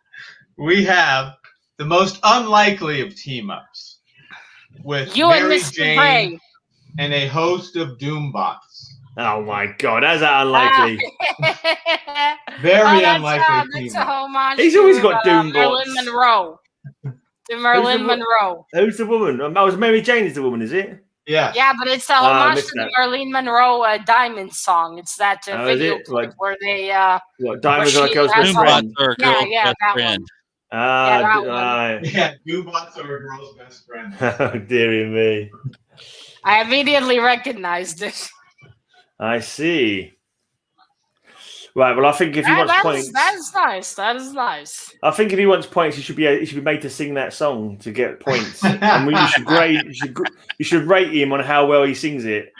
We have the most unlikely of team-ups with you Mary and Mr. Jane Gray. And a host of Doombots. Oh, my God. How's that unlikely? Very unlikely. That's a homage. He's always got Doombots. Marilyn Monroe. Marilyn Monroe. Who's the woman? Mary Jane is the woman, is it? Yeah. Yeah, but it's a homage to the Marilyn Monroe Diamond song. It's that video clip where they Diamonds Are a Girl's Best Friend. Yeah, that one. Doombots are a girl's best friend. Oh, dearie me. I immediately recognized it. I see. Right, well, I think if he wants points, that is nice. That is nice. I think if he wants points, he should be made to sing that song to get points. And you should grade. You should rate him on how well he sings it.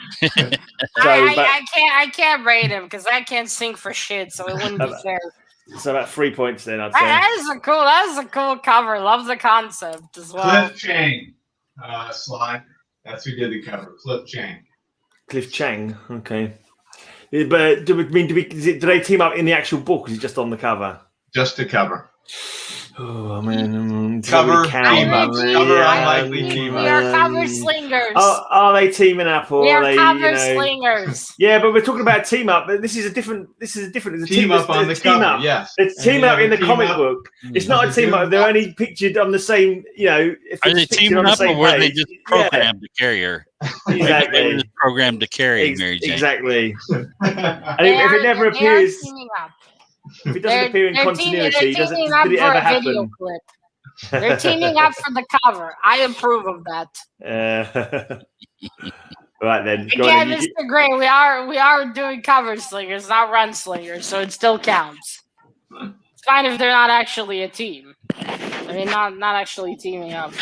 I can't rate him because I can't sing for shit, so it wouldn't be fair. So about 3 points then, I'd say. That is a cool cover. Love the concept as well. Cliff Chang, Sly. That's who did the cover. Cliff Chang. Cliff Chang. Okay. But do they team up in the actual book? Or is it just on the cover? Just the cover. Oh man, cover unlikely team up. We are cover slingers. Are they teaming up or we are cover slingers? Yeah, but we're talking about team up. But this is a different. It's a team up on the cover. Yes, it's team up in the comic book. It's not a team up. They're only pictured on the same. Are they teaming up or were they just programmed to carry her? Exactly. Programmed to carry Mary Jane. Exactly. And if it never appears. If it doesn't appear in continuity, did it ever happen? They're teaming up for the cover. I approve of that. Right then. Again, Mr. Gray, we are doing cover slingers, not run slingers, so it still counts. It's fine if they're not actually a team. I mean, not actually teaming up.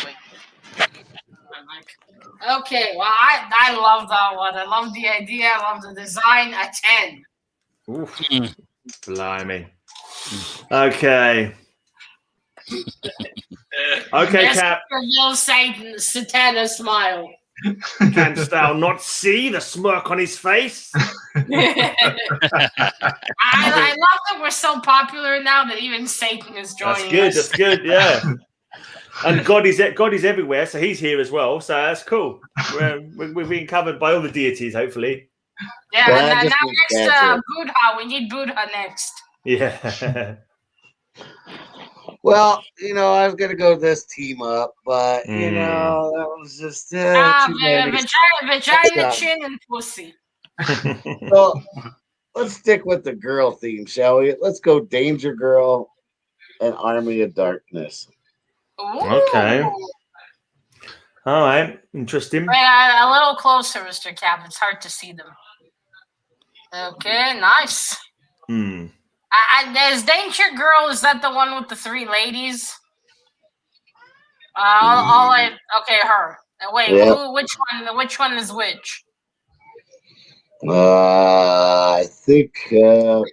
Okay, well, I love that one. I love the idea. I love the design. A 10. Oof. Blimey. Okay. Okay, Cap. Reveal Satana smile. Canst thou not see the smirk on his face? I love that we're so popular now that even Satan is joining us. That's good, yeah. And God is everywhere, so he's here as well. So that's cool. We're being covered by all the deities, hopefully. Yeah, now next Buddha. We need Buddha next. Yeah. Well, I was gonna go this team up, but that was just too many. Vagina, chin, and pussy. Well, let's stick with the girl theme, shall we? Let's go Danger Girl and Army of Darkness. Ooh. Okay. All right. Interesting. Right, a little closer, Mr. Cap. It's hard to see them. Okay, nice. There's Danger Girl. Is that the one with the 3 ladies? Okay, her. Wait, Yep. which one is which? I think that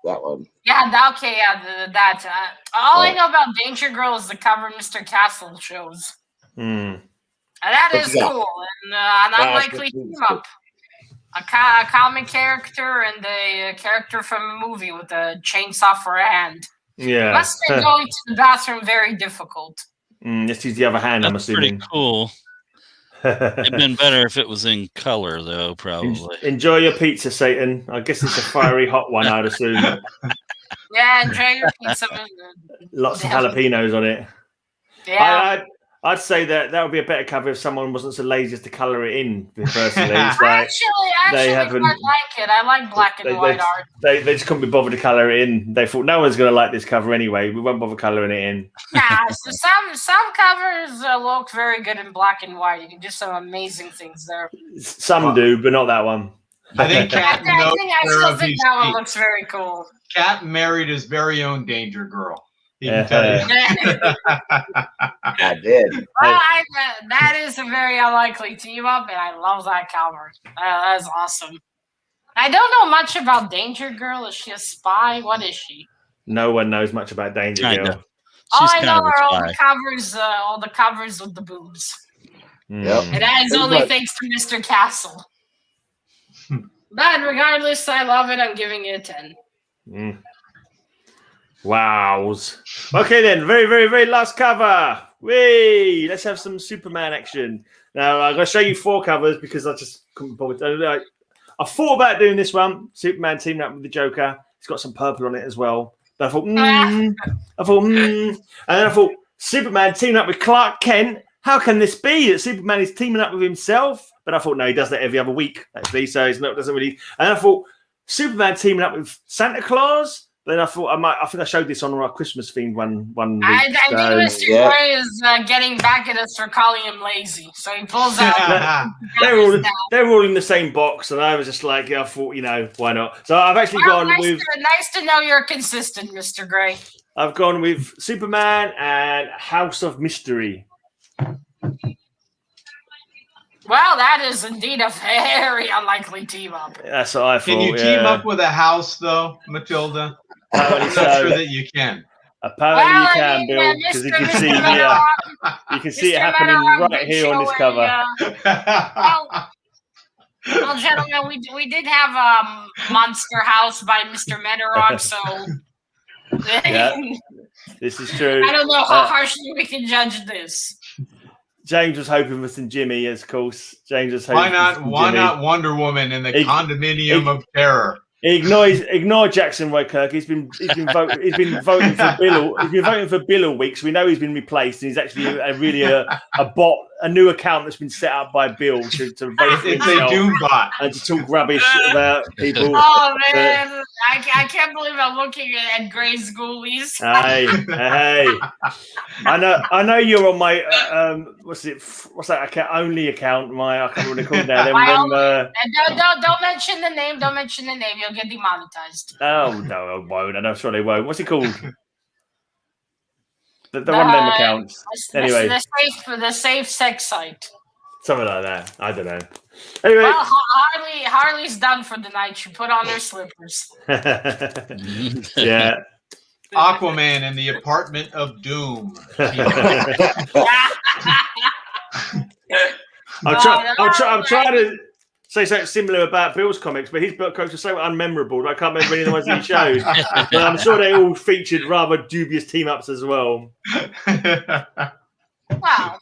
one. Yeah, that. All I know about Danger Girl is the cover Mr. Castle shows. And that is cool. And an unlikely team up. A comic character and a character from a movie with a chainsaw for a hand. Yeah. Must make going to the bathroom very difficult. Let's use the other hand, I'm assuming. Pretty cool. It'd been better if it was in color, though, probably. Enjoy your pizza, Satan. I guess it's a fiery hot one, I'd assume. Yeah, enjoy your pizza. Lots of jalapenos on it. Yeah. I'd say that would be a better cover if someone wasn't so lazy as to colour it in. Personally, it's actually, they I quite like it. I like black and white art. They just couldn't be bothered to colour it in. They thought no one's going to like this cover anyway. We won't bother colouring it in. Yeah, so some covers look very good in black and white. You can do some amazing things there. Some do, but not that one. I think Cat I still think that one looks very cool. Cat married his very own Danger Girl. He can tell you. I did. Well, that is a very unlikely team up, and I love that cover. That's awesome. I don't know much about Danger Girl. Is she a spy? What is she? No one knows much about Danger Girl. All I know are all the covers with the boobs. Yep. And that is only thanks to Mr. Castle. But regardless, I love it. I'm giving it a 10. Wows. Okay then, very, very, very last cover. Whee! Let's have some Superman action. Now, I'm going to show you 4 covers because I just couldn't bother. I thought about doing this one. Superman teaming up with the Joker. It's got some purple on it as well. But I thought, And then I thought, Superman teaming up with Clark Kent. How can this be that Superman is teaming up with himself? But I thought, no, he does that every other week, actually. So it doesn't really. And I thought, Superman teaming up with Santa Claus. Then I thought I think I showed this on our Christmas themed one week. I think Mr. Gray is getting back at us for calling him lazy. So he pulls out. They're all in the same box, and I was just like, I thought, why not? So I've actually gone with. Nice to know you're consistent, Mr. Gray. I've gone with Superman and House of Mystery. Well, that is indeed a very unlikely team up. That's what I thought. Can you team up with a house, though, Matilda? I'm not sure that you can. Apparently you can, Bill, because you can see here. You can see it happening right here on this cover. Well, gentlemen, we did have Monster House by Mr. Metarog, so yeah, this is true. I don't know how harshly we can judge this. James was hoping for some Jimmy, of course. James was hoping. Why not Wonder Woman in the condominium of terror? Ignore Jackson Wykirk. He's been voting for Bill. He's been voting for Bill all week, so we know he's been replaced. And he's actually a bot, a new account that's been set up by Bill to vote for It's a Doom bot and to talk rubbish about people. Oh man, I can't believe I'm looking at Gray's Ghoulies. Hey, I know you're on my what's that account? Only account. I can't really call it now. Don't mention the name. Don't mention the name. You'll get demonetized. Oh no, I won't. I'm sure they won't. What's it called? The one of them accounts. Anyway, the safe sex site. Something like that. I don't know. Anyway, well, Harley's done for the night. She put on her slippers. Yeah. Aquaman in the apartment of doom. I'm trying to say something similar about Bill's comics, but his book comics are so unmemorable that I can't remember any of the ones that he shows. But I'm sure they all featured rather dubious team-ups as well. Wow.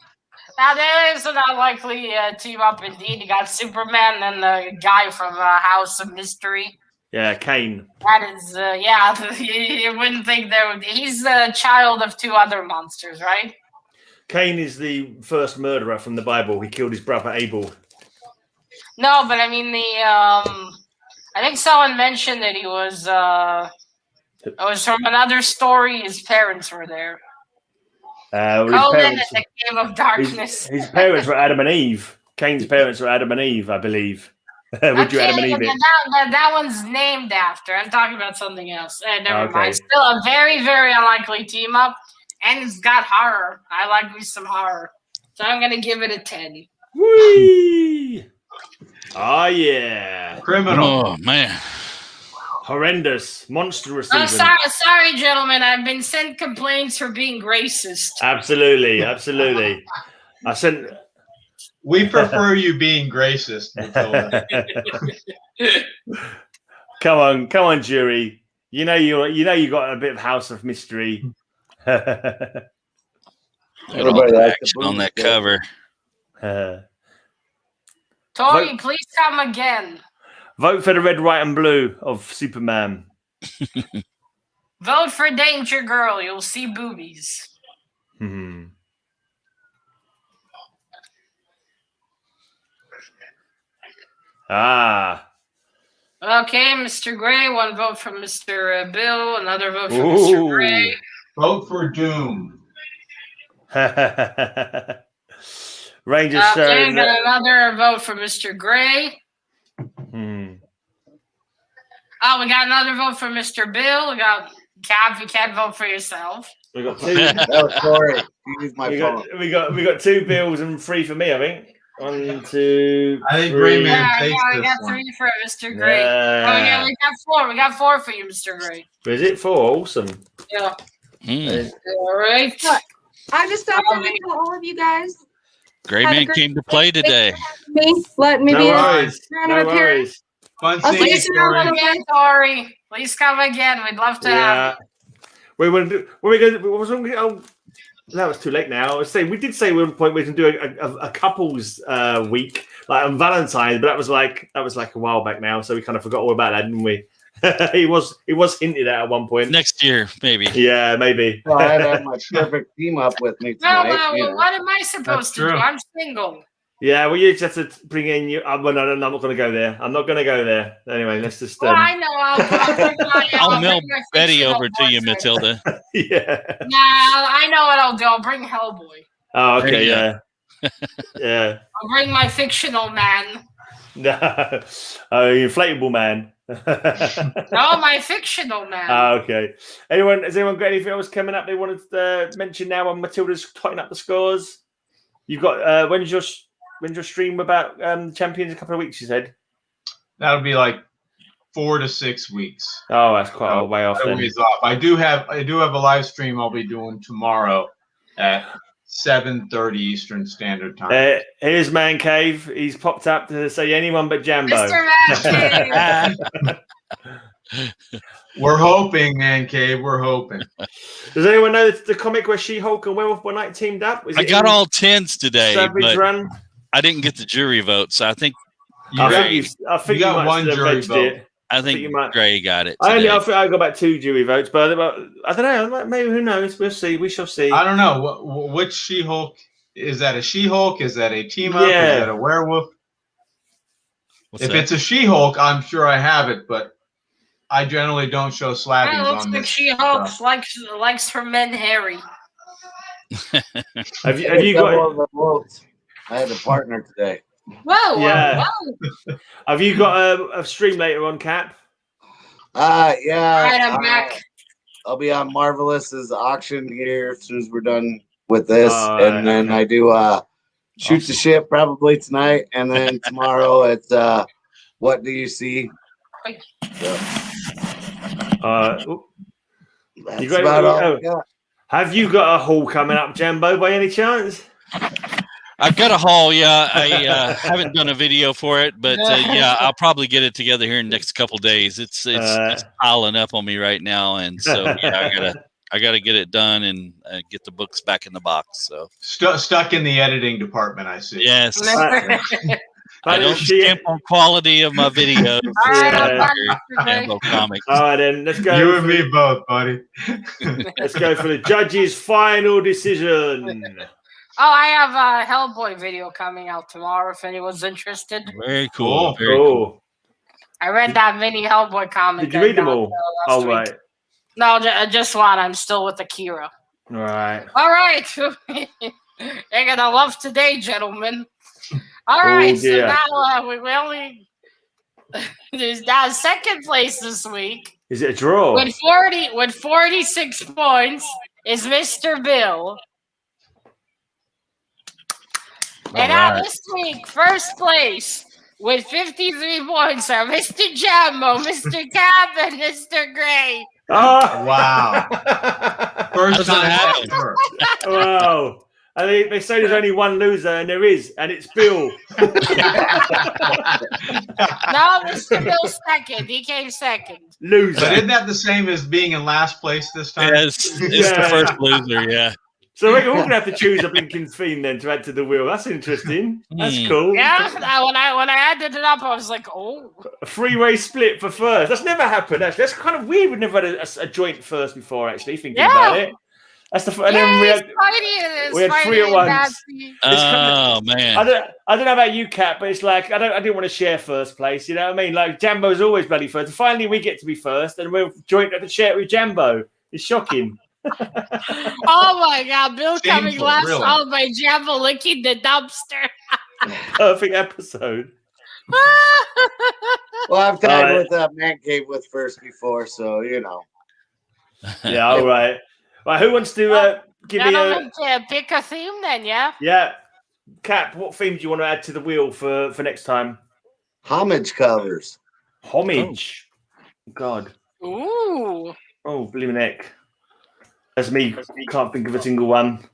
Now, there is an unlikely team-up indeed. You got Superman and the guy from House of Mystery. Yeah, Kane. That is, yeah. You wouldn't think there would. He's the child of 2 other monsters, right? Cain is the first murderer from the Bible. He killed his brother Abel. No, but I mean I think someone mentioned that he was. It was from another story. His parents were there. Conan in the Cave of Darkness. His parents were Adam and Eve. Cain's parents were Adam and Eve, I believe. Would you Adam and Eve it? That one's named after. I'm talking about something else. Never mind. Still a very, very unlikely team up. And it's got horror. I like me some horror. So I'm going to give it a 10. Whee! Oh, yeah. Criminal. Oh, man. Horrendous. Monstrous. Sorry, gentlemen. I've been sent complaints for being racist. Absolutely. We prefer you being racist, Matilda. Come on, jury. You know you got a bit of House of Mystery. Everybody action on that cover. Tori, please come again. Vote for the red, white, and blue of Superman. Vote for Danger Girl. You'll see boobies. Ah. Okay, Mr. Gray. 1 vote for Mr. Bill. Another vote for Mr. Gray. Vote for Doom. Rangers. Okay, got another vote for Mr. Gray. Oh, we got another vote for Mr. Bill. We got Cap. You can't vote for yourself. We got 2. That was Corey. He used my phone. We got 2 bills and 3 for me. I think 1, 2. I think 3. GreyMan takes we got this 3 for Mr. Gray. Yeah. Oh, we got 4. We got 4 for you, Mr. Gray. Is it 4? Awesome. Yeah. All right. I just stopped to tell all of you guys. GreyMan came to play today. Let me No be worries. a No worries. Fun I'll seeing you, Please come Corey. again, Tori. Please come again. We'd love to have you. That was too late now. I was saying we did say at one point we can do a couples week like on Valentine's, but that was like a while back now, so we kind of forgot all about that, didn't we? It was hinted at one point. Next year, maybe. Yeah, maybe. Well, I'd have my perfect team up with me tonight. No, what am I supposed to do? I'm single. Yeah, well, you just have to bring in you. I'm not going to go there. I'm not going to go there. Anyway, let's just. Well, I know. I'll mail bring my Betty fictional over to you, portrait. Matilda. Yeah. No, I know what I'll do. I'll bring Hellboy. Oh, okay. There you Yeah. Yeah. I'll bring my fictional man. No. Oh, inflatable man. No, my fictional man. Oh, okay. Has anyone got anything else coming up they wanted to mention now on Matilda's totting up the scores? You've got when's your stream about champions? A couple of weeks, you said. That'll be like 4 to 6 weeks. Oh, that's quite a way off. Then. Ways off. I do have a live stream I'll be doing tomorrow at 7:30 Eastern Standard Time. Here's Man Cave. He's popped up to say anyone but Jambo. Mr. Matthews. We're hoping, Man Cave. We're hoping. Does anyone know the comic where She-Hulk and Werewolf by Night teamed up? I got all 10s today, Savage but Run? I didn't get the jury vote, so I think I think you got one jury vote. it. Gray got it. I today. think I got about 2 jury votes, but I don't know. Maybe who knows? We'll see. We shall see. I don't know. Which She-Hulk? Is that a She-Hulk? Is that a team-up? Yeah. Is that a werewolf? What's If that? it's a She-Hulk, I'm sure I have it, but I generally don't show That slappings looks on like this. She-Hulk stuff. likes her men hairy. Have you got? I had a partner today. Whoa, Yeah. whoa. Have you got a stream later on, Cap? Yeah. All right, I'm back. I'll be on Marvelous's auction here as soon as we're done with this, Alright, and then I do shoot the ship probably tonight, and then tomorrow it's what do you see? That's You got- about all oh. I got. Have you got a haul coming up, Jambo, by any chance? I've got a haul. Yeah, I haven't done a video for it, but yeah, I'll probably get it together here in the next couple days. It's piling up on me right now, and so yeah, I gotta get it done and get the books back in the box. So Stuck in the editing department, I see. yes, I don't stamp on quality of my videos. All right, Jambo Comics. All right, then let's go. You and me both, buddy. Let's go for the judge's final decision. Oh, I have a Hellboy video coming out tomorrow. If anyone's interested. Very cool. Very cool. I read that mini Hellboy comic. Did you read them all? Last week. Right. No, just one. I'm still with Akira. All right. All right. You're gonna love today, gentlemen. All right. So now we only there's now second place this week. Is it a draw? With 46 points is Mr. Bill. And now this week, first place with 53 points are Mr. Jambo, Mr. Cap, and Mr. Grey. Oh wow! First time ever. Wow! I mean, they say there's only one loser, and there is, and it's Bill. No, Mr. Bill's second. He came second. Loser. But isn't that the same as being in last place this time? Yes, it's the first loser. Yeah. So we're all gonna have to choose a blinking theme then to add to the wheel. That's interesting. That's cool. Yeah. When I added it up, I was like, oh. A three-way split for first. That's never happened. Actually, that's kind of weird. We've never had a joint first before. Actually, thinking about it. That's the and then we had three at once. Oh man! I don't know about you, Kat, but it's like I didn't want to share first place. You know what I mean? Like Jambo's always bloody first. And finally, we get to be first, and we're joint at the share with Jambo. It's shocking. Oh my God! Bill coming last, followed by Jambo licking the dumpster. Perfect episode. Well, I've tied with Man Cave with first before, so you know. Yeah. All right. Right, who wants to give me a pick a theme then? Yeah. Yeah, Cap. What theme do you want to add to the wheel for next time? Homage covers. Homage. Oh. God. Ooh. Oh, believe neck. That's me. Can't think of a single one.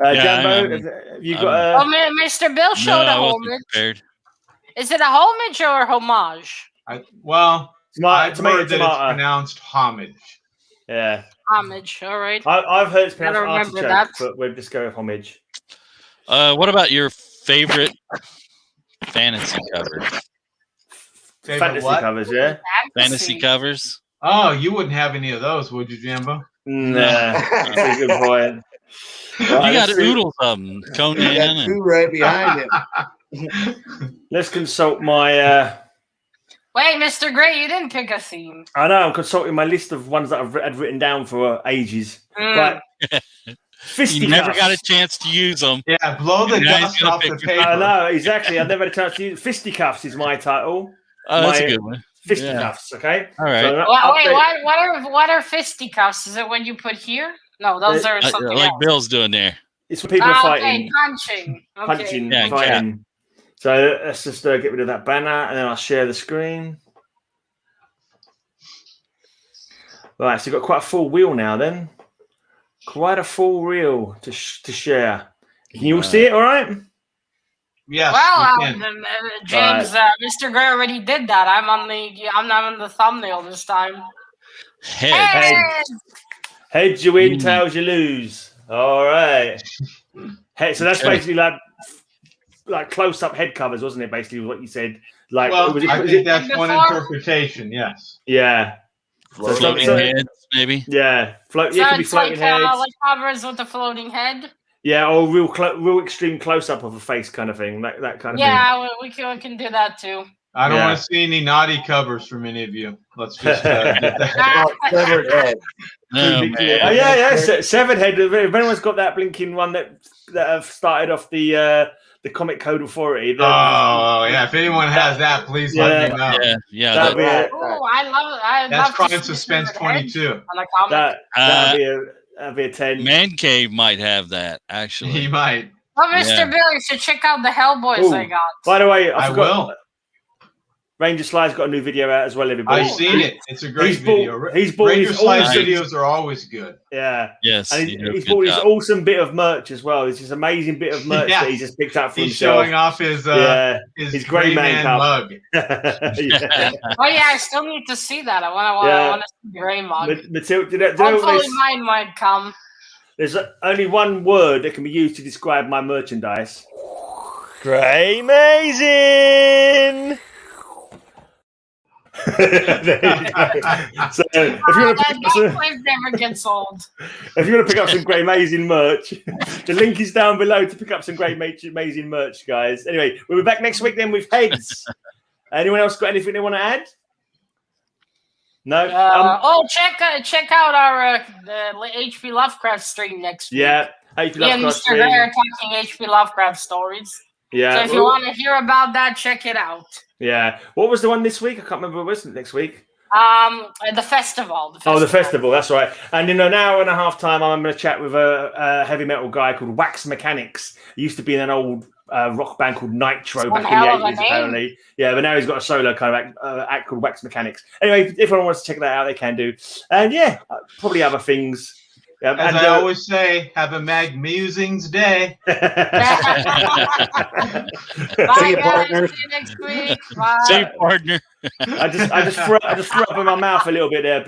Jambo, have you got? Mr. Bill showed a homage. Prepared. Is it a homage or a homage? I've heard that it's pronounced homage. Yeah. Homage, all right. I've heard it's pronounced artichoke, but we'll just go with homage. What about your favorite fantasy covers? Fantasy covers, yeah. Fantasy covers. Oh, you wouldn't have any of those, would you, Jambo? Nah, that's a good point. Right, you got oodles of them, Conan. You got two right behind him. Let's consult my. Wait, Mr. Grey, you didn't pick a theme. I know. I'm consulting my list of ones that I've had written down for ages. Right. You never got a chance to use them. Yeah, blow the dust off the paper. I know, exactly. I've never had a chance to use Fisticuffs is my title. Oh, that's a good one. Fisticuffs, okay? All right. So, what are fisticuffs? Is it when you put here? No, those are something like else. Bill's doing there. It's when people are fighting. Punching. Okay. Punching, fighting. So let's just get rid of that banner, and then I'll share the screen. Right, so you've got quite a full wheel now then. Quite a full reel to share. Can you all see it all right? Yes. Well, James, Mr. Gray already did that. I'm not on the thumbnail this time. Heads you win, tails you lose. All right. So that's basically like close-up head covers, wasn't it? Basically, what you said. Like, well, I think that's one interpretation. Yes. Yeah. Floating heads, maybe. Yeah. It could be floating heads. Like covers with the floating head. Yeah, or real extreme close-up of a face kind of thing. That kind of thing. Yeah, we can do that too. I don't want to see any naughty covers from any of you. Let's just get that. Severed head. Yeah. Severed head. If anyone's got that blinking one that have started off the Comic Code Authority. If anyone has that, please let me know. Yeah. I love that's Crime Suspense 22. That'd be a 10. Man Cave might have that, actually. He might. Well, Mr. Bill, you should check out the Hellboys I got. By the way, I will. Ranger Sly's got a new video out as well, everybody. I've seen it. It's a great video. Ranger Sly's videos are always good. Yeah. Yes. And he's bought this awesome bit of merch as well. It's this amazing bit of merch that he just picked up for himself. He's showing off his CapN mug. Oh, yeah, I still need to see that. I want to see the Grey mug. Matilda, hopefully mine might come. There's only one word that can be used to describe my merchandise. TheGreyMan. There you go. So if you want to pick up some, never gets old. if you want to pick up some GreyMan merch, the link is down below to pick up some GreyMan merch, guys. Anyway, we'll be back next week then with heads. Anyone else got anything they want to add? No. Check out our H.P. Lovecraft stream next week. Yeah, H.P. Lovecraft Mr. stream. Gray are talking H.P. Lovecraft stories. Yeah. So if you want to hear about that, check it out. Yeah. What was the one this week? I can't remember what was it next week. The festival. Oh, the festival. That's right. And in an hour and a half time, I'm going to chat with a heavy metal guy called Wax Mechanics. He used to be in an old rock band called Nitro back in the 80s, apparently. Yeah, but now he's got a solo kind of act called Wax Mechanics. Anyway, if anyone wants to check that out, they can do. And yeah, probably other things. As I always say, have a Mag Musings day. Bye, See you, guys. partner. See you next week. Bye. See you, partner. I just threw up in my mouth a little bit there, Bill.